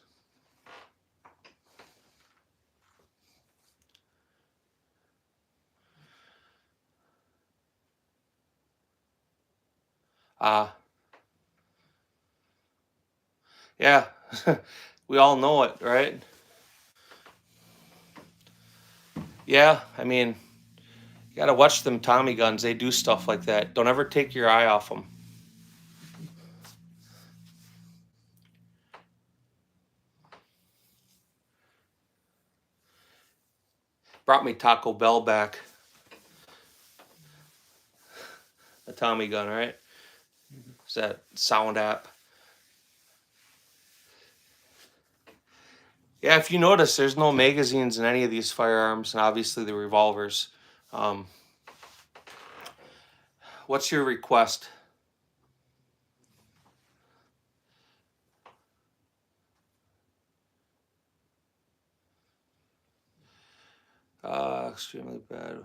Yeah, we all know it, right? Yeah, I mean, you gotta watch them Tommy guns. They do stuff like that. Don't ever take your eye off them. Brought me Taco Bell back. The Tommy gun, right? It's that sound app. Yeah, if you notice, there's no magazines in any of these firearms, and obviously the revolvers. Um, what's your request? Extremely bad.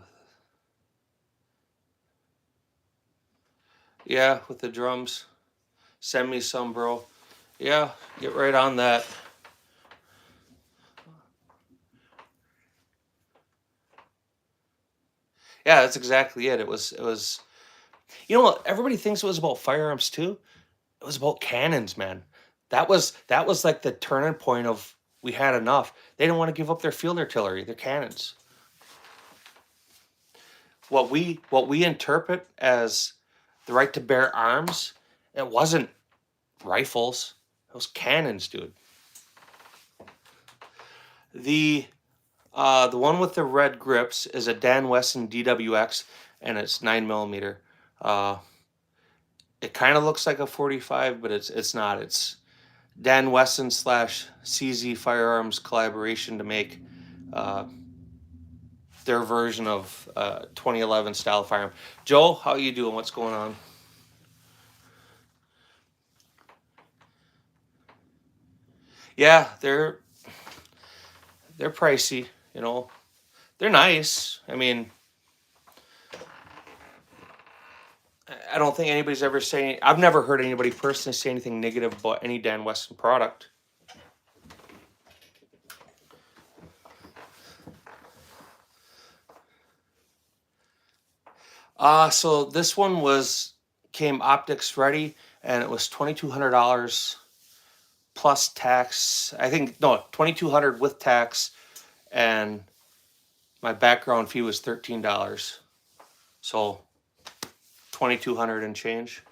Yeah, with the drums. Send me some, bro. Yeah, get right on that. Yeah, that's exactly it. It was. You know what? Everybody thinks it was about firearms too. It was about cannons, man. That was like the turning point of we had enough. They didn't want to give up their field artillery, their cannons. What we interpret as the right to bear arms, it wasn't rifles. It was cannons, dude. The the one with the red grips is a Dan Wesson DWX, and it's 9 millimeter. Uh, it kind of looks like a 45, but it's not. It's Dan Wesson slash CZ Firearms collaboration to make uh, their version of 2011 style firearm. Joe, how you doing? What's going on? Yeah, they're pricey. You know, they're nice. I mean, I don't think anybody's ever saying. I've never heard anybody personally say anything negative about any Dan Weston product. So this one came optics ready, and it was $2,200 plus tax. I think no, 2,200 with tax, and my background fee was $13. So 2,200 and change.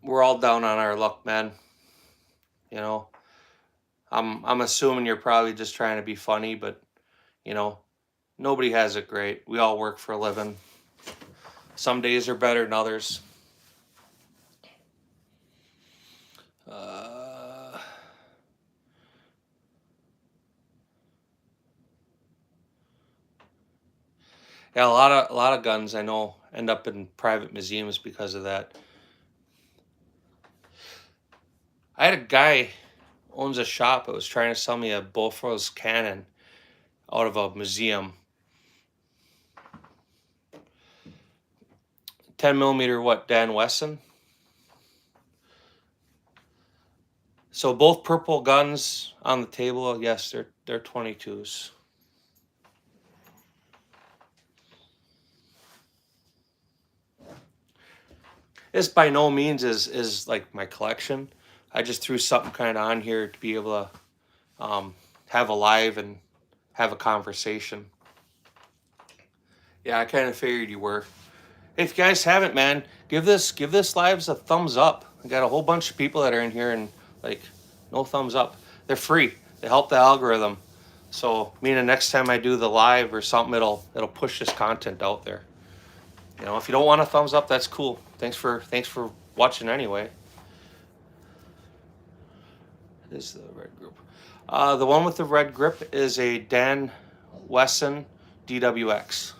We're all down on our luck, man. You know, I'm assuming you're probably just trying to be funny, but you know, nobody has it great. We all work for a living. Some days are better than others. Uh, yeah, a lot of guns I know end up in private museums because of that. I had a guy owns a shop that was trying to sell me a Bofors cannon out of a museum. 10 millimeter, what, Dan Wesson? So both purple guns on the table. Yes, they're 22s. This by no means is like my collection. I just threw something kind of on here to be able to have a live and have a conversation. Yeah, I kind of figured you were. If you guys haven't, man, give this lives a thumbs up. I got a whole bunch of people that are in here and like no thumbs up. They're free. They help the algorithm. So meaning next time I do the live or something, it'll push this content out there. You know, if you don't want a thumbs up, that's cool. Thanks for watching anyway. This is the red group. The one with the red grip is a Dan Wesson DWX.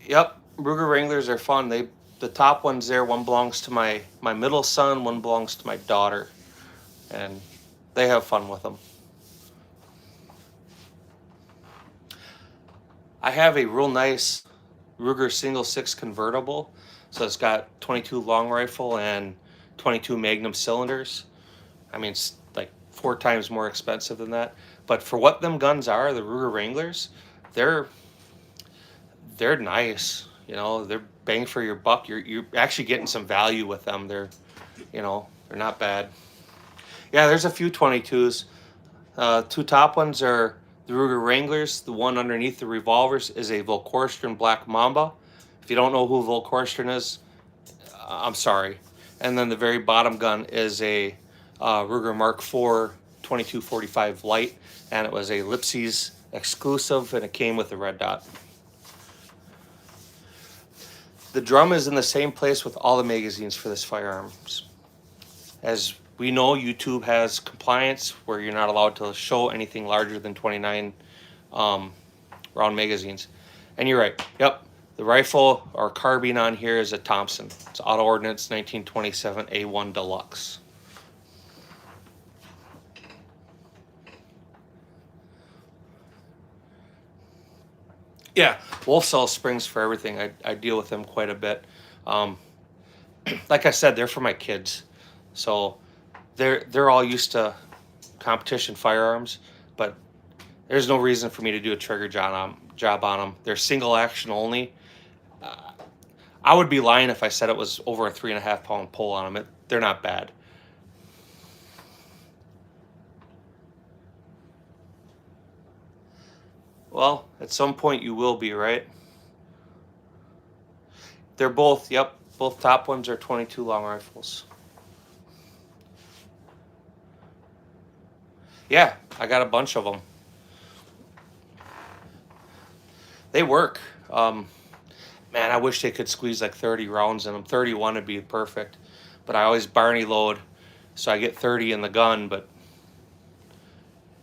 Yep, Ruger Wranglers are fun. The top ones there, one belongs to my middle son, one belongs to my daughter, and they have fun with them. I have a real nice Ruger single six convertible, so it's got 22 long rifle and 22 Magnum cylinders. I mean, it's like 4 times more expensive than that, but for what them guns are, the Ruger Wranglers, they're they're nice. You know, they're bang for your buck. You're actually getting some value with them. They're, you know, they're not bad. Yeah, there's a few 22s. Two top ones are the Ruger Wranglers. The one underneath the revolvers is a Volkorstern Black Mamba. If you don't know who Volkorstern is, I'm sorry. And then the very bottom gun is a Ruger Mark IV 2245 Light, and it was a Lipsy's exclusive, and it came with a red dot. The drum is in the same place with all the magazines for this firearms. As we know, YouTube has compliance where you're not allowed to show anything larger than 29 round magazines. And you're right. Yep. The rifle or carbine on here is a Thompson. It's Auto Ordnance 1927 A1 Deluxe. Yeah, Wolf sells springs for everything. I deal with them quite a bit. Like I said, they're for my kids, so they're all used to competition firearms, but there's no reason for me to do a trigger job on them. They're single action only. I would be lying if I said it was over a 3.5 pound pull on them. They're not bad. Well, at some point you will be, right? They're both, yep, both top ones are 22 long rifles. Yeah, I got a bunch of them. They work. Man, I wish they could squeeze like 30 rounds in them. 31 would be perfect. But I always Barney load, so I get 30 in the gun, but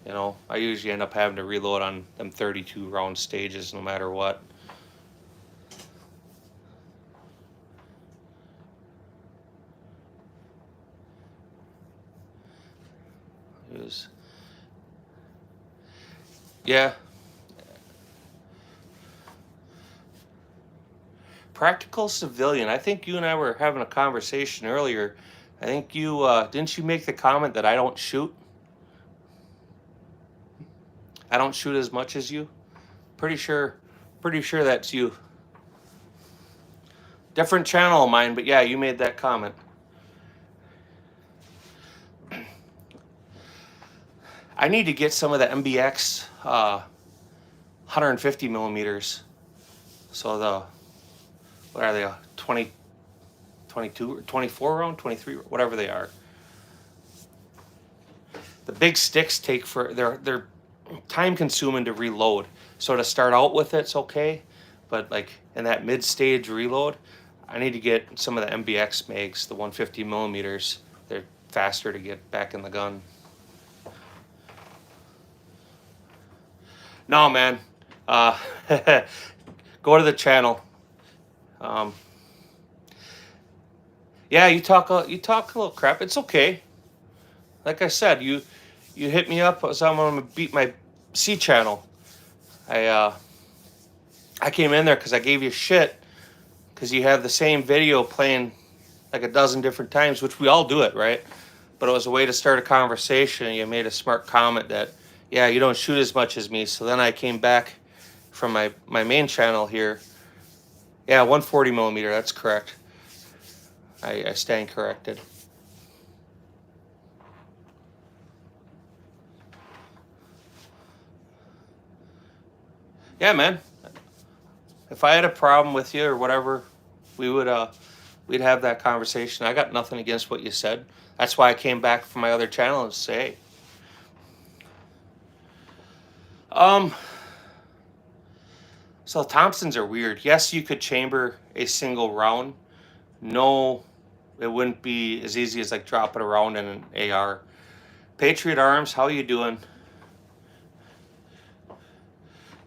you know, I usually end up having to reload on them 32 round stages no matter what. Yeah. Practical civilian. I think you and I were having a conversation earlier. I think you didn't you make the comment that I don't shoot? I don't shoot as much as you. Pretty sure that's you. Different channel of mine, but yeah, you made that comment. I need to get some of the MBX 150 millimeters. So what are they? 20, 22 or 24 round, 23, whatever they are. The big sticks take they're time consuming to reload. So to start out with, it's okay, but like in that mid stage reload, I need to get some of the MBX mags, the 150 millimeters. They're faster to get back in the gun. No, man. Go to the channel. Yeah, you talk a little crap. It's okay. Like I said, you hit me up as I'm gonna beat my C channel. I came in there because I gave you shit because you have the same video playing like a dozen different times, which we all do it, right? But it was a way to start a conversation. And you made a smart comment that, yeah, you don't shoot as much as me. So then I came back from my main channel here. Yeah, 140 millimeter. That's correct. I stand corrected. Yeah, man. If I had a problem with you or whatever, we would we'd have that conversation. I got nothing against what you said. That's why I came back from my other channel and say, hey. So Thompsons are weird. Yes, you could chamber a single round. No, it wouldn't be as easy as like dropping a round in an AR. Patriot Arms, how you doing?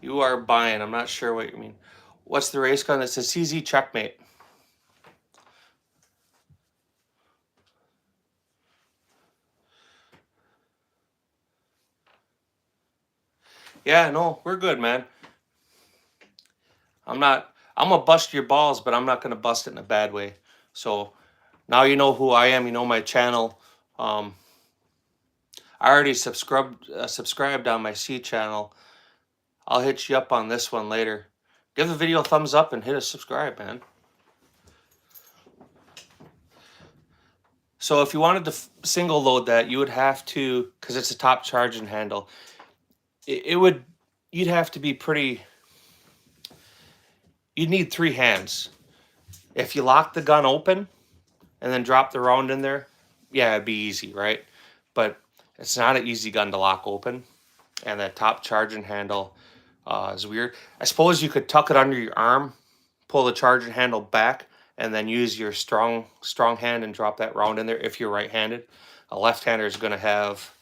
You are buying. I'm not sure what you mean. What's the race gun? It's a CZ Checkmate. Yeah, no, we're good, man. I'm gonna bust your balls, but I'm not gonna bust it in a bad way. So now you know who I am. You know my channel. I already subscribed on my C channel. I'll hit you up on this one later. Give the video a thumbs up and hit a subscribe, man. So if you wanted to single load that, you would have to, because it's a top charging handle, you'd have to be pretty, you'd need 3 hands. If you lock the gun open and then drop the round in there, yeah, it'd be easy, right? But it's not an easy gun to lock open, and that top charging handle is weird. I suppose you could tuck it under your arm, pull the charging handle back, and then use your strong hand and drop that round in there if you're right-handed. A left-hander is going to have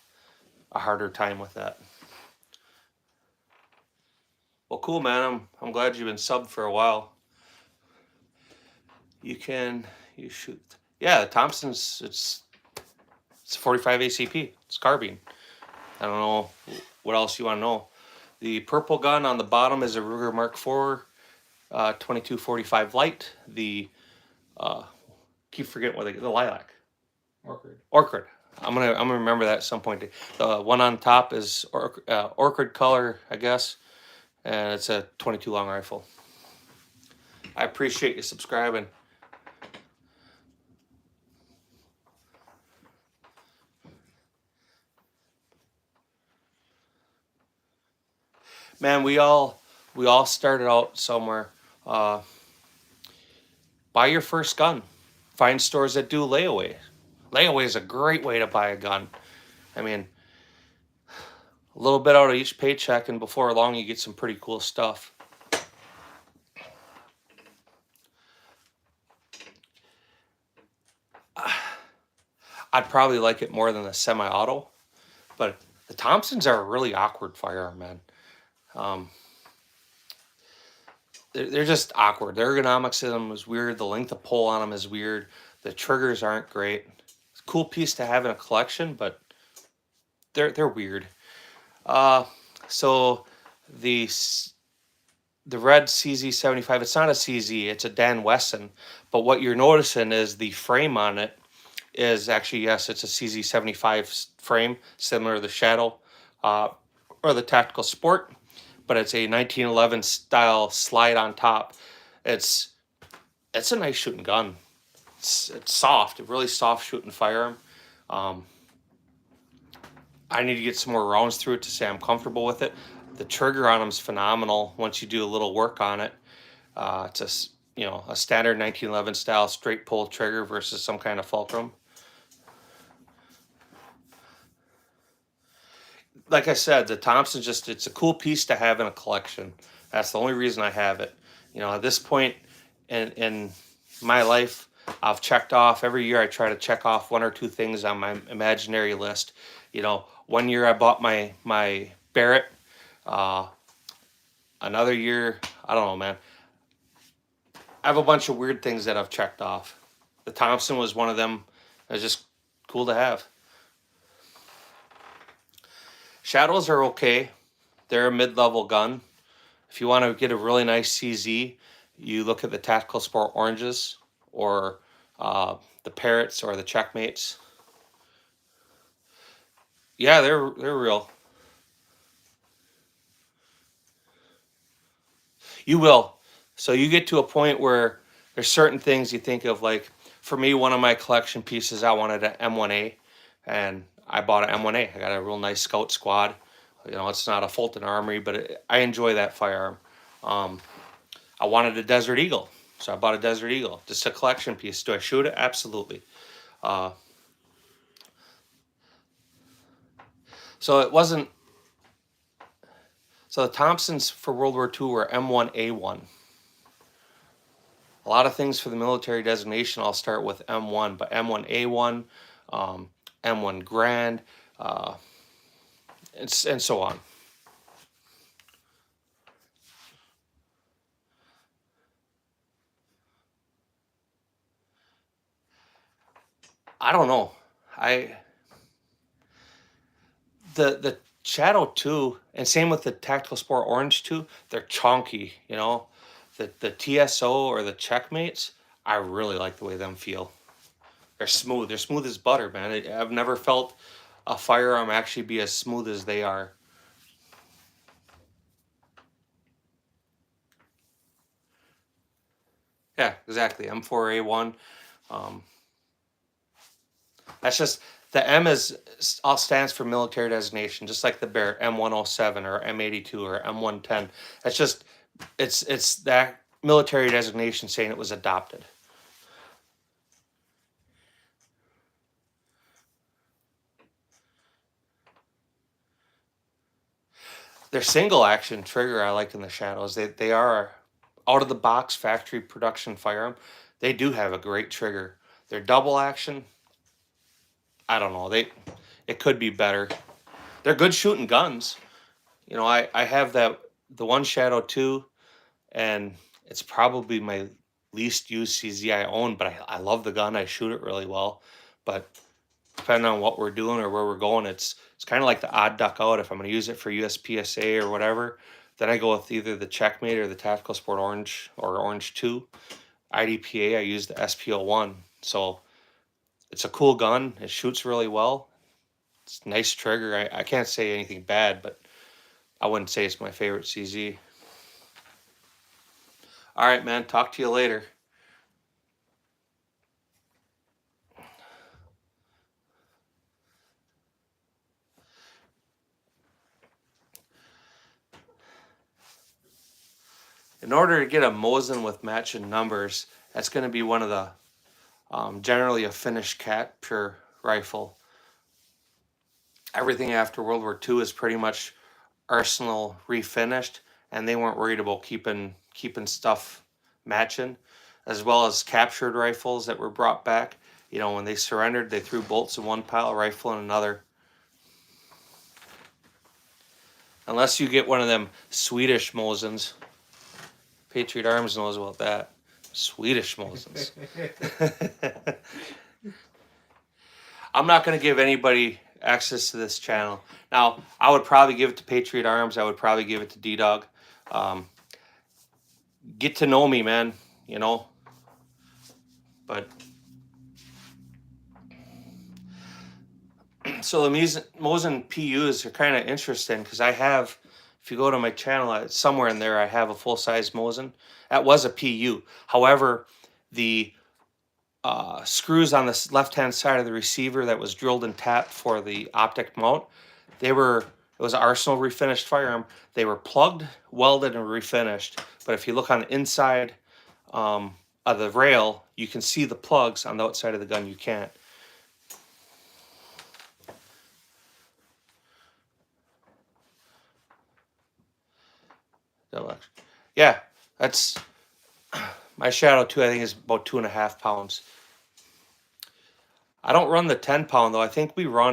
a harder time with that. Well, cool, man. I'm glad you've been subbed for a while. You shoot. Yeah, the Thompson's, it's 45 ACP. It's carbine. I don't know what else you want to know. The purple gun on the bottom is a Ruger Mark IV 2245 Light. The keep forgetting what the lilac. Orchid. I'm gonna remember that at some point. The one on top is orchid color, I guess, and it's a 22 long rifle. I appreciate you subscribing. Man, we all started out somewhere. Buy your first gun. Find stores that do layaway. Layaway is a great way to buy a gun. I mean, a little bit out of each paycheck, and before long you get some pretty cool stuff. I'd probably like it more than the semi-auto, but the Thompsons are a really awkward firearm, man. They're just awkward. The ergonomics of them is weird. The length of pull on them is weird. The triggers aren't great. It's a cool piece to have in a collection, but they're weird. So the red CZ75, it's not a CZ, it's a Dan Wesson. But what you're noticing is the frame on it is actually, yes, it's a CZ75 frame, similar to the Shadow or the Tactical Sport, but it's a 1911 style slide on top. It's a nice shooting gun. It's soft, a really soft shooting firearm. I need to get some more rounds through it to say I'm comfortable with it. The trigger on them is phenomenal once you do a little work on it. It's a standard 1911 style straight pull trigger versus some kind of fulcrum. Like I said, the Thompson it's a cool piece to have in a collection. That's the only reason I have it. At this point in my life, I've checked off, every year I try to check off 1 or 2 things on my imaginary list. One year I bought my Barrett. Another year, I don't know, man. I have a bunch of weird things that I've checked off. The Thompson was one of them. It's just cool to have. Shadows are okay. They're a mid-level gun. If you want to get a really nice CZ, you look at the Tactical Sport Oranges or the Parrots or the Checkmates. Yeah, they're real. You will. So you get to a point where there's certain things you think of, like, for me, one of my collection pieces, I wanted an M1A, and I bought an M1A. I got a real nice Scout Squad. It's not a Fulton Armory, but I enjoy that firearm. I wanted a Desert Eagle, so I bought a Desert Eagle. Just a collection piece. Do I shoot it? Absolutely. So it wasn't. So the Thompsons for World War II were M1A1. A lot of things for the military designation, I'll start with M1, but M1A1, M1 Grand, and so on. I don't know. The Shadow 2, and same with the Tactical Sport Orange 2, they're chunky, The TSO or the Checkmates, I really like the way them feel. They're smooth. They're smooth as butter, man. I've never felt a firearm actually be as smooth as they are. Yeah, exactly. M4A1. Um, that's just the M all stands for military designation, just like the Bear M107 or M82 or M110. That's just it's that military designation saying it was adopted. Their single action trigger I like in the Shadows. They are out of the box factory production firearm. They do have a great trigger. Their double action, I don't know. It could be better. They're good shooting guns. You know, I have the one Shadow 2, and it's probably my least used CZ I own, but I love the gun. I shoot it really well. But depending on what we're doing or where we're going, it's kind of like the odd duck out. If I'm going to use it for USPSA or whatever, then I go with either the Checkmate or the Tactical Sport Orange or Orange 2. IDPA, I use the SPO1. So it's a cool gun. It shoots really well. It's a nice trigger. I can't say anything bad, but I wouldn't say it's my favorite CZ. All right, man. Talk to you later. In order to get a Mosin with matching numbers, that's going to be one of the generally a finished capture rifle. Everything after World War II is pretty much Arsenal refinished, and they weren't worried about keeping stuff matching, as well as captured rifles that were brought back. You know, when they surrendered, they threw bolts in one pile, rifle in another. Unless you get one of them Swedish Mosins. Patriot Arms knows about that. Swedish Mosins. I'm not going to give anybody access to this channel. Now, I would probably give it to Patriot Arms. I would probably give it to D-Dog. Get to know me, man, you know. But so the Mosin PUs are kind of interesting because I have, if you go to my channel, somewhere in there I have a full-size Mosin. That was a PU. However, the screws on the left-hand side of the receiver that was drilled and tapped for the optic mount, it was an Arsenal refinished firearm. They were plugged, welded, and refinished. But if you look on the inside of the rail, you can see the plugs. On the outside of the gun, you can't. Yeah, that's my Shadow 2. I think is about 2.5 pounds. I don't run the 10-pound though. I think we have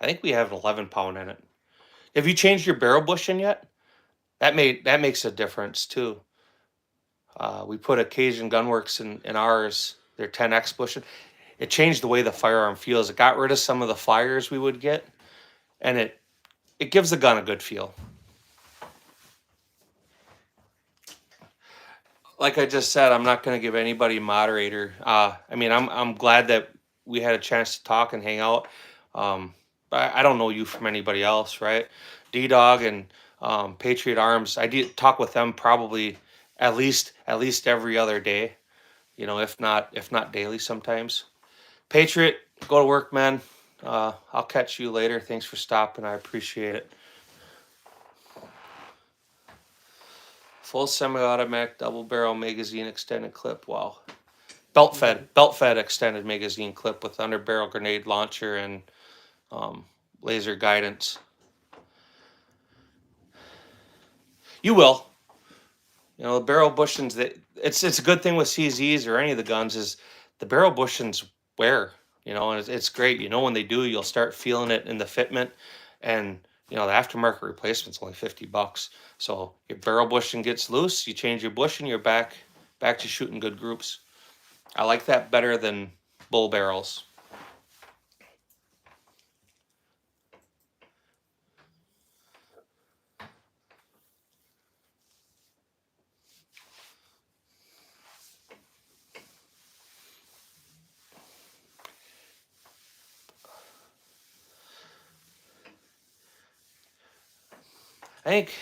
an 11-pound in it. Have you changed your barrel bushing yet? That makes a difference too. We put Occasion Gunworks in ours, their 10X bushing. It changed the way the firearm feels. It got rid of some of the flyers we would get, and it gives the gun a good feel. Like I just said, I'm not going to give anybody moderator. I mean, I'm glad that we had a chance to talk and hang out. But I don't know you from anybody else, right? D-Dog and Patriot Arms. I did talk with them probably at least every other day. You know, if not daily sometimes. Patriot, go to work, man. I'll catch you later. Thanks for stopping. I appreciate it. Full semi-automatic double barrel magazine extended clip. Wow. Belt fed extended magazine clip with under barrel grenade launcher and laser guidance. You will. You know, the barrel bushings, it's a good thing with CZs or any of the guns is the barrel bushings wear. You know, and it's great. You know, when they do, you'll start feeling it in the fitment, and you know the aftermarket replacement's only $50. So your barrel bushing gets loose, you change your bushing, you're back to shooting good groups. I like that better than bull barrels. I think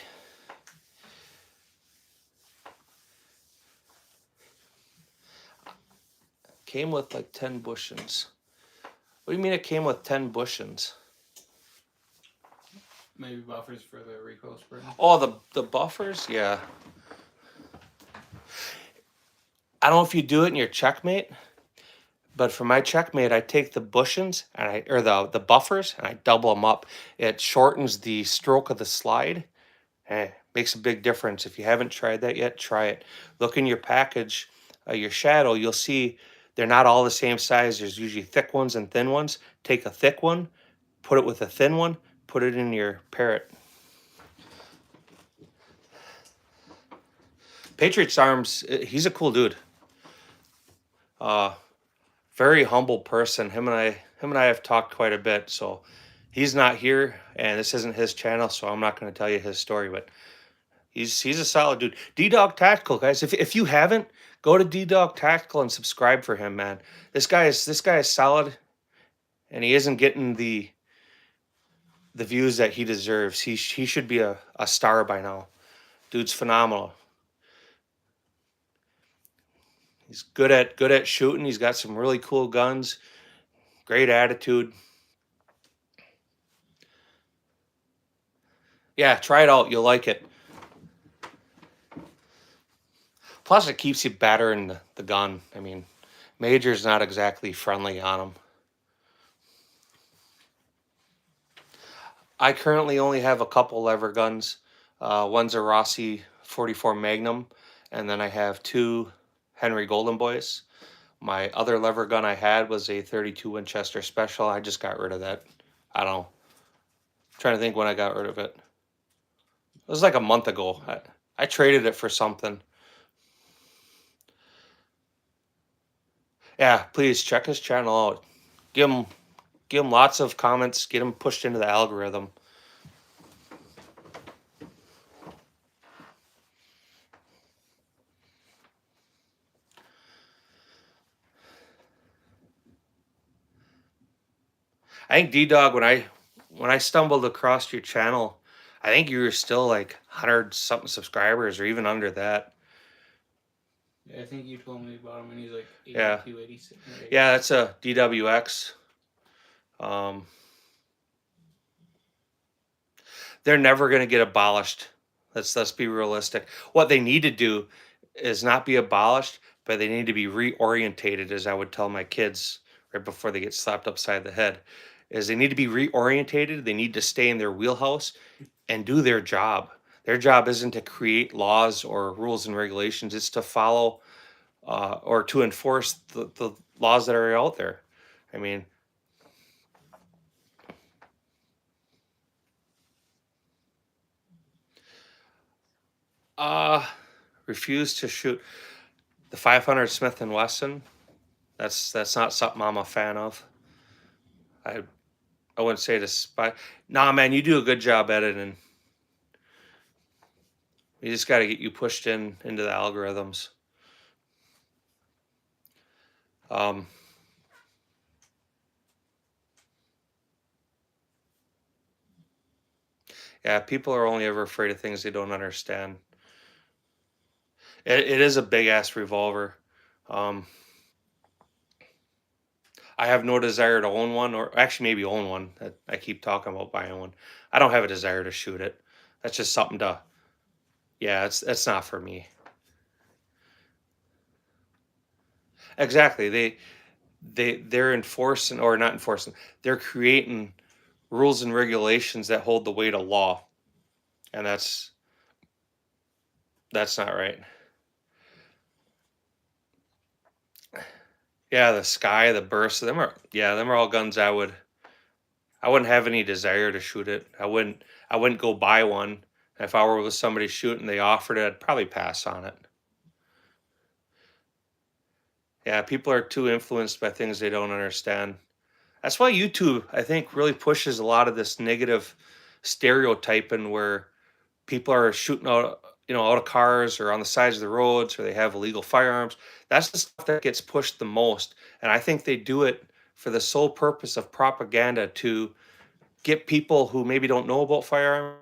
came with like 10 bushings. What do you mean it came with 10 bushings? Maybe buffers for the recoil spring. Oh, the buffers? Yeah. I don't know if you do it in your checkmate, but for my checkmate, I take the bushings and the buffers and I double them up. It shortens the stroke of the slide. Makes a big difference. If you haven't tried that yet, try it. Look in your package, your shadow, you'll see they're not all the same size. There's usually thick ones and thin ones. Take a thick one, put it with a thin one, put it in your Parrot. Patriots Arms, he's a cool dude. Very humble person. Him and I have talked quite a bit. So he's not here, and this isn't his channel, so I'm not going to tell you his story. But he's a solid dude. D-Dog Tactical, guys. If you haven't, go to D-Dog Tactical and subscribe for him, man. This guy is solid, and he isn't getting the views that he deserves. He should be a star by now. Dude's phenomenal. He's good at shooting. He's got some really cool guns. Great attitude. Yeah, try it out. You'll like it. Plus, it keeps you battering the gun. I mean, Major's not exactly friendly on him. I currently only have a couple lever guns. One's a Rossi 44 Magnum, and then I have 2 Henry Golden Boys. My other lever gun I had was a 32 Winchester Special. I just got rid of that. I don't know. I'm trying to think when I got rid of it. It was like a month ago. I traded it for something. Yeah, please check his channel out. Give him lots of comments. Get him pushed into the algorithm. I think D-Dog, when I stumbled across your channel, I think you were still like 100 something subscribers or even under that. Yeah, I think you told me about him, and he's like 82, Yeah. 86. Yeah, that's a DWX. They're never going to get abolished. Let's be realistic. What they need to do is not be abolished, but they need to be reorientated, as I would tell my kids right before they get slapped upside the head, is they need to be reorientated. They need to stay in their wheelhouse and do their job. Their job isn't to create laws or rules and regulations. It's to follow or to enforce the laws that are out there. I mean, refuse to shoot the 500 Smith and Wesson. That's not something I'm a fan of. I wouldn't say to spy. Nah, man, you do a good job editing. We just got to get you pushed into the algorithms. Yeah, people are only ever afraid of things they don't understand. It is a big ass revolver. I have no desire to own one, or actually maybe own one. I keep talking about buying one. I don't have a desire to shoot it. That's just something to. Yeah, it's not for me. Exactly. They're enforcing or not enforcing. They're creating rules and regulations that hold the weight of law, and that's not right. Yeah, the Sky, the Burst, them are all guns I wouldn't have any desire to shoot it. I wouldn't go buy one. If I were with somebody shooting, they offered it, I'd probably pass on it. Yeah, people are too influenced by things they don't understand. That's why YouTube, I think, really pushes a lot of this negative stereotyping where people are shooting out, out of cars or on the sides of the roads, or they have illegal firearms. That's the stuff that gets pushed the most. And I think they do it for the sole purpose of propaganda to get people who maybe don't know about firearms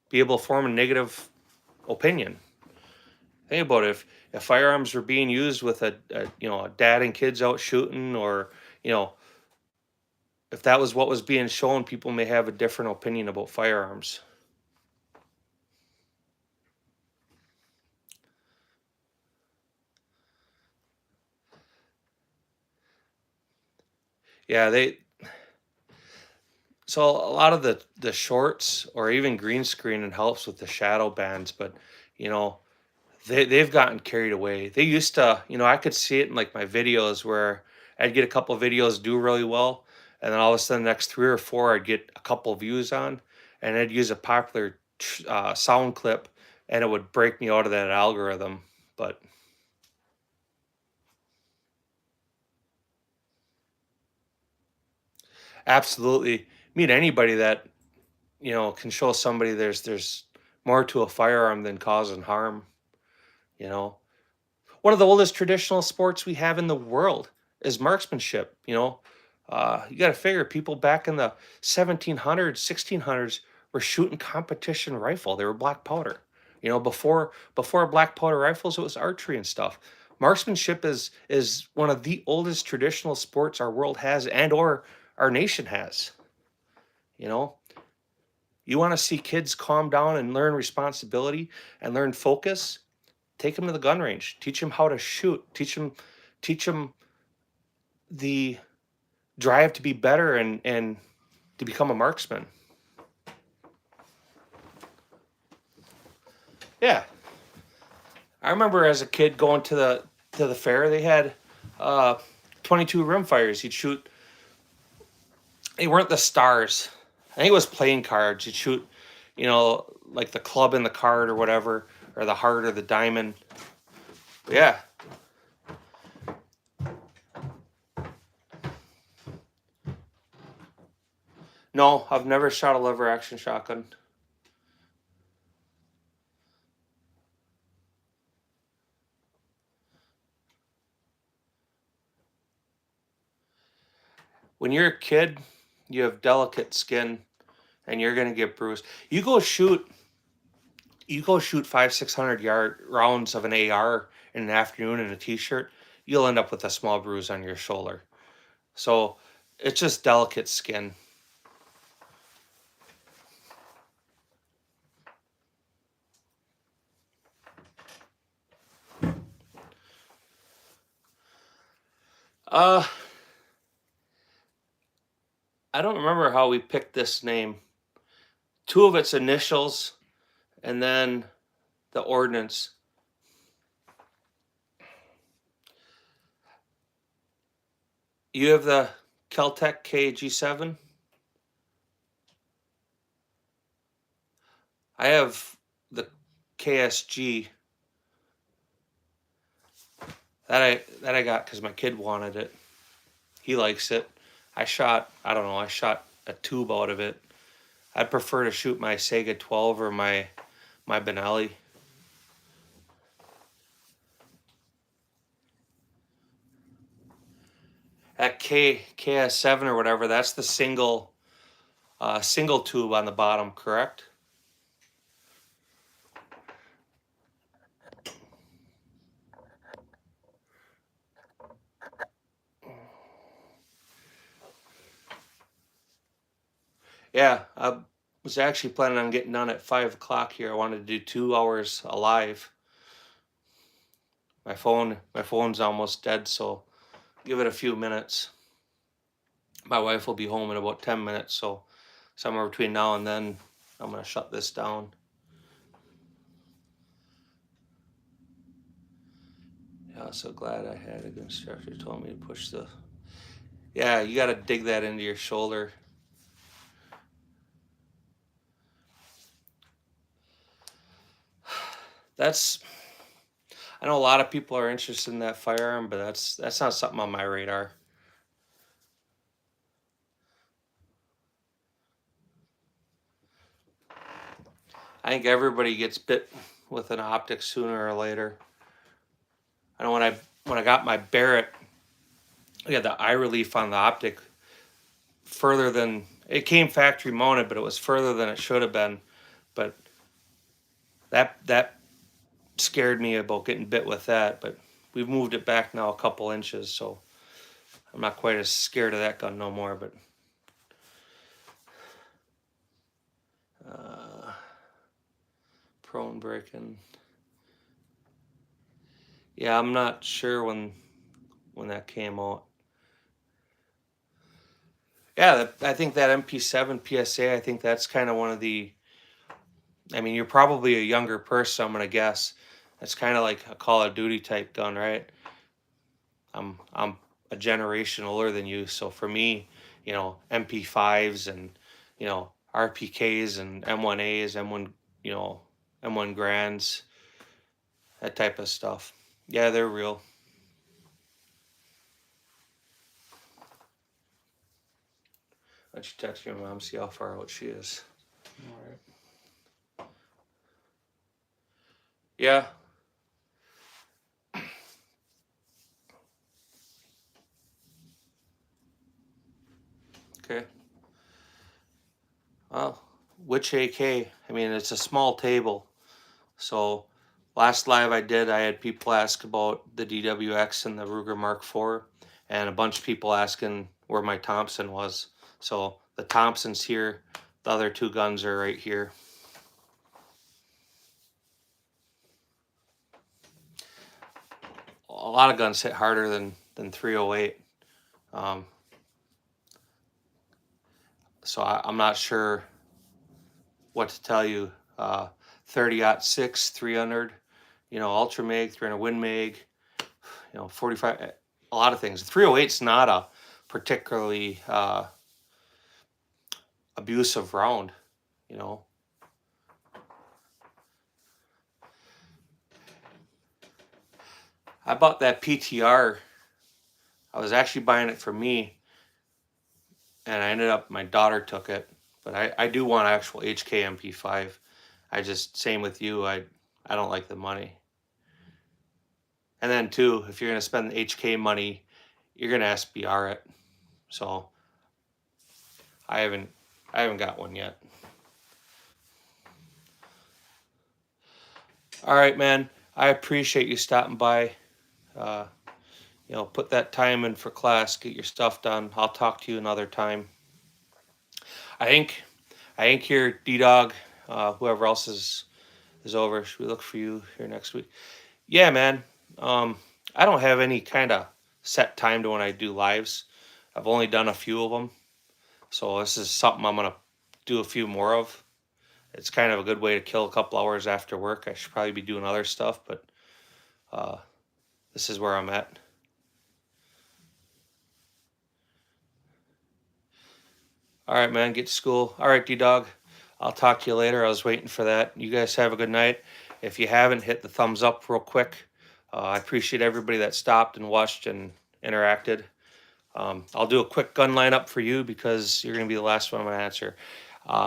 be able to form a negative opinion. Think about it. If firearms were being used with a dad and kids out shooting, or you know if that was what was being shown, people may have a different opinion about firearms. Yeah, they so a lot of the shorts or even green screen, it helps with the shadow bands, but you know they've gotten carried away. They used to, I could see it in like my videos where I'd get a couple of videos do really well, and then all of a sudden the next three or four I'd get a couple views on, and I'd use a popular sound clip, and it would break me out of that algorithm. But absolutely, meet anybody that can show somebody there's more to a firearm than causing harm. You know, one of the oldest traditional sports we have in the world is marksmanship. You got to figure people back in the 1700s, 1600s were shooting competition rifle. They were black powder. Before black powder rifles, it was archery and stuff. Marksmanship is one of the oldest traditional sports our world has, and or our nation has. You know, you want to see kids calm down and learn responsibility and learn focus. Take them to the gun range. Teach them how to shoot. Teach them the drive to be better and to become a marksman. Yeah, I remember as a kid going to the fair. They had uh, 22 rimfires. You'd shoot. They weren't the stars. I think it was playing cards. You'd shoot, like the club in the card or whatever, or the heart or the diamond. But yeah. No, I've never shot a lever action shotgun. When you're a kid, you have delicate skin, and you're gonna get bruised. You go shoot 500-600 yard rounds of an AR in an afternoon in a t-shirt, you'll end up with a small bruise on your shoulder. So it's just delicate skin. Uh, I don't remember how we picked this name. Two of its initials, and then the ordnance. You have the Keltec KG7. I have the KSG that I got because my kid wanted it. He likes it. I don't know, I shot a tube out of it. I'd prefer to shoot my Sega 12 or my Benelli. That KS7 or whatever, that's the single tube on the bottom, correct? Yeah, I was actually planning on getting done at 5 o'clock here. I wanted to do 2 hours alive. My phone's almost dead, so give it a few minutes. My wife will be home in about 10 minutes, so somewhere between now and then, I'm gonna shut this down. Yeah, so glad I had a good instructor who told me to push the. Yeah, you got to dig that into your shoulder. That's. I know a lot of people are interested in that firearm, but that's not something on my radar. I think everybody gets bit with an optic sooner or later. I know when I got my Barrett, I had the eye relief on the optic further than it came factory mounted, but it was further than it should have been. But that scared me about getting bit with that, but we've moved it back now a couple inches, so I'm not quite as scared of that gun no more. But prone breaking. Yeah, I'm not sure when that came out. Yeah, I think that MP7 PSA, I think that's kind of one of the, I mean, you're probably a younger person, I'm gonna guess. That's kind of like a Call of Duty type gun, right? I'm a generation older than you, so for me, you know, MP5s and, you know, RPKs and M1As, M1, you know, M1 Grands, that type of stuff. Yeah, they're real. Why don't you text your mom, see how far out she is. All right. Yeah. Okay. Well, which AK? I mean, it's a small table. So last live I did, I had people ask about the DWX and the Ruger Mark IV, and a bunch of people asking where my Thompson was. So the Thompson's here. The other two guns are right here. A lot of guns hit harder than 308. So I'm not sure what to tell you. 30-06, 300, you know, Ultra Mag, 300 Win Mag, you know, 45, a lot of things. 308's not a particularly abusive round, you know. I bought that PTR. I was actually buying it for me, and I ended up, my daughter took it, but I do want actual HK MP5. I just, same with you, I don't like the money. And then too, if you're gonna spend the HK money, you're gonna SBR it. So I haven't got one yet. All right, man. I appreciate you stopping by. You know, put that time in for class, get your stuff done. I'll talk to you another time. I think here, D-Dog, whoever else is over, should we look for you here next week? Yeah, man. I don't have any kind of set time to when I do lives. I've only done a few of them. So this is something I'm going to do a few more of. It's kind of a good way to kill a couple hours after work. I should probably be doing other stuff, but this is where I'm at. All right, man, get to school. All right, D-Dog, I'll talk to you later. I was waiting for that. You guys have a good night. If you haven't, hit the thumbs up real quick. I appreciate everybody that stopped and watched and interacted. I'll do a quick gun lineup for you because you're going to be the last one I'm going to answer.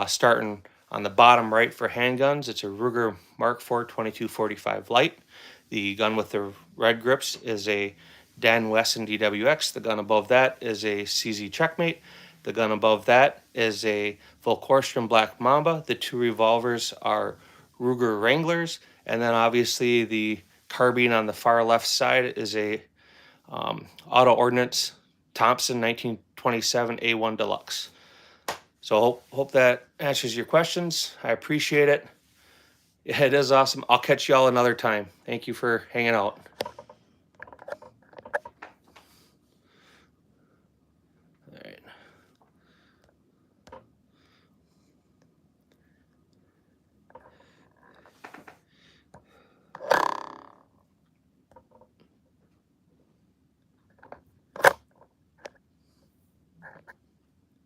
Starting on the bottom right for handguns, it's a Ruger Mark IV 2245 Light. The gun with the red grips is a Dan Wesson DWX. The gun above that is a CZ Checkmate. The gun above that is a Volkorstrom Black Mamba. The two revolvers are Ruger Wranglers. And then obviously the carbine on the far left side is a Auto Ordnance Thompson 1927 A1 Deluxe. So hope that answers your questions. I appreciate it. It is awesome. I'll catch y'all another time. Thank you for hanging out.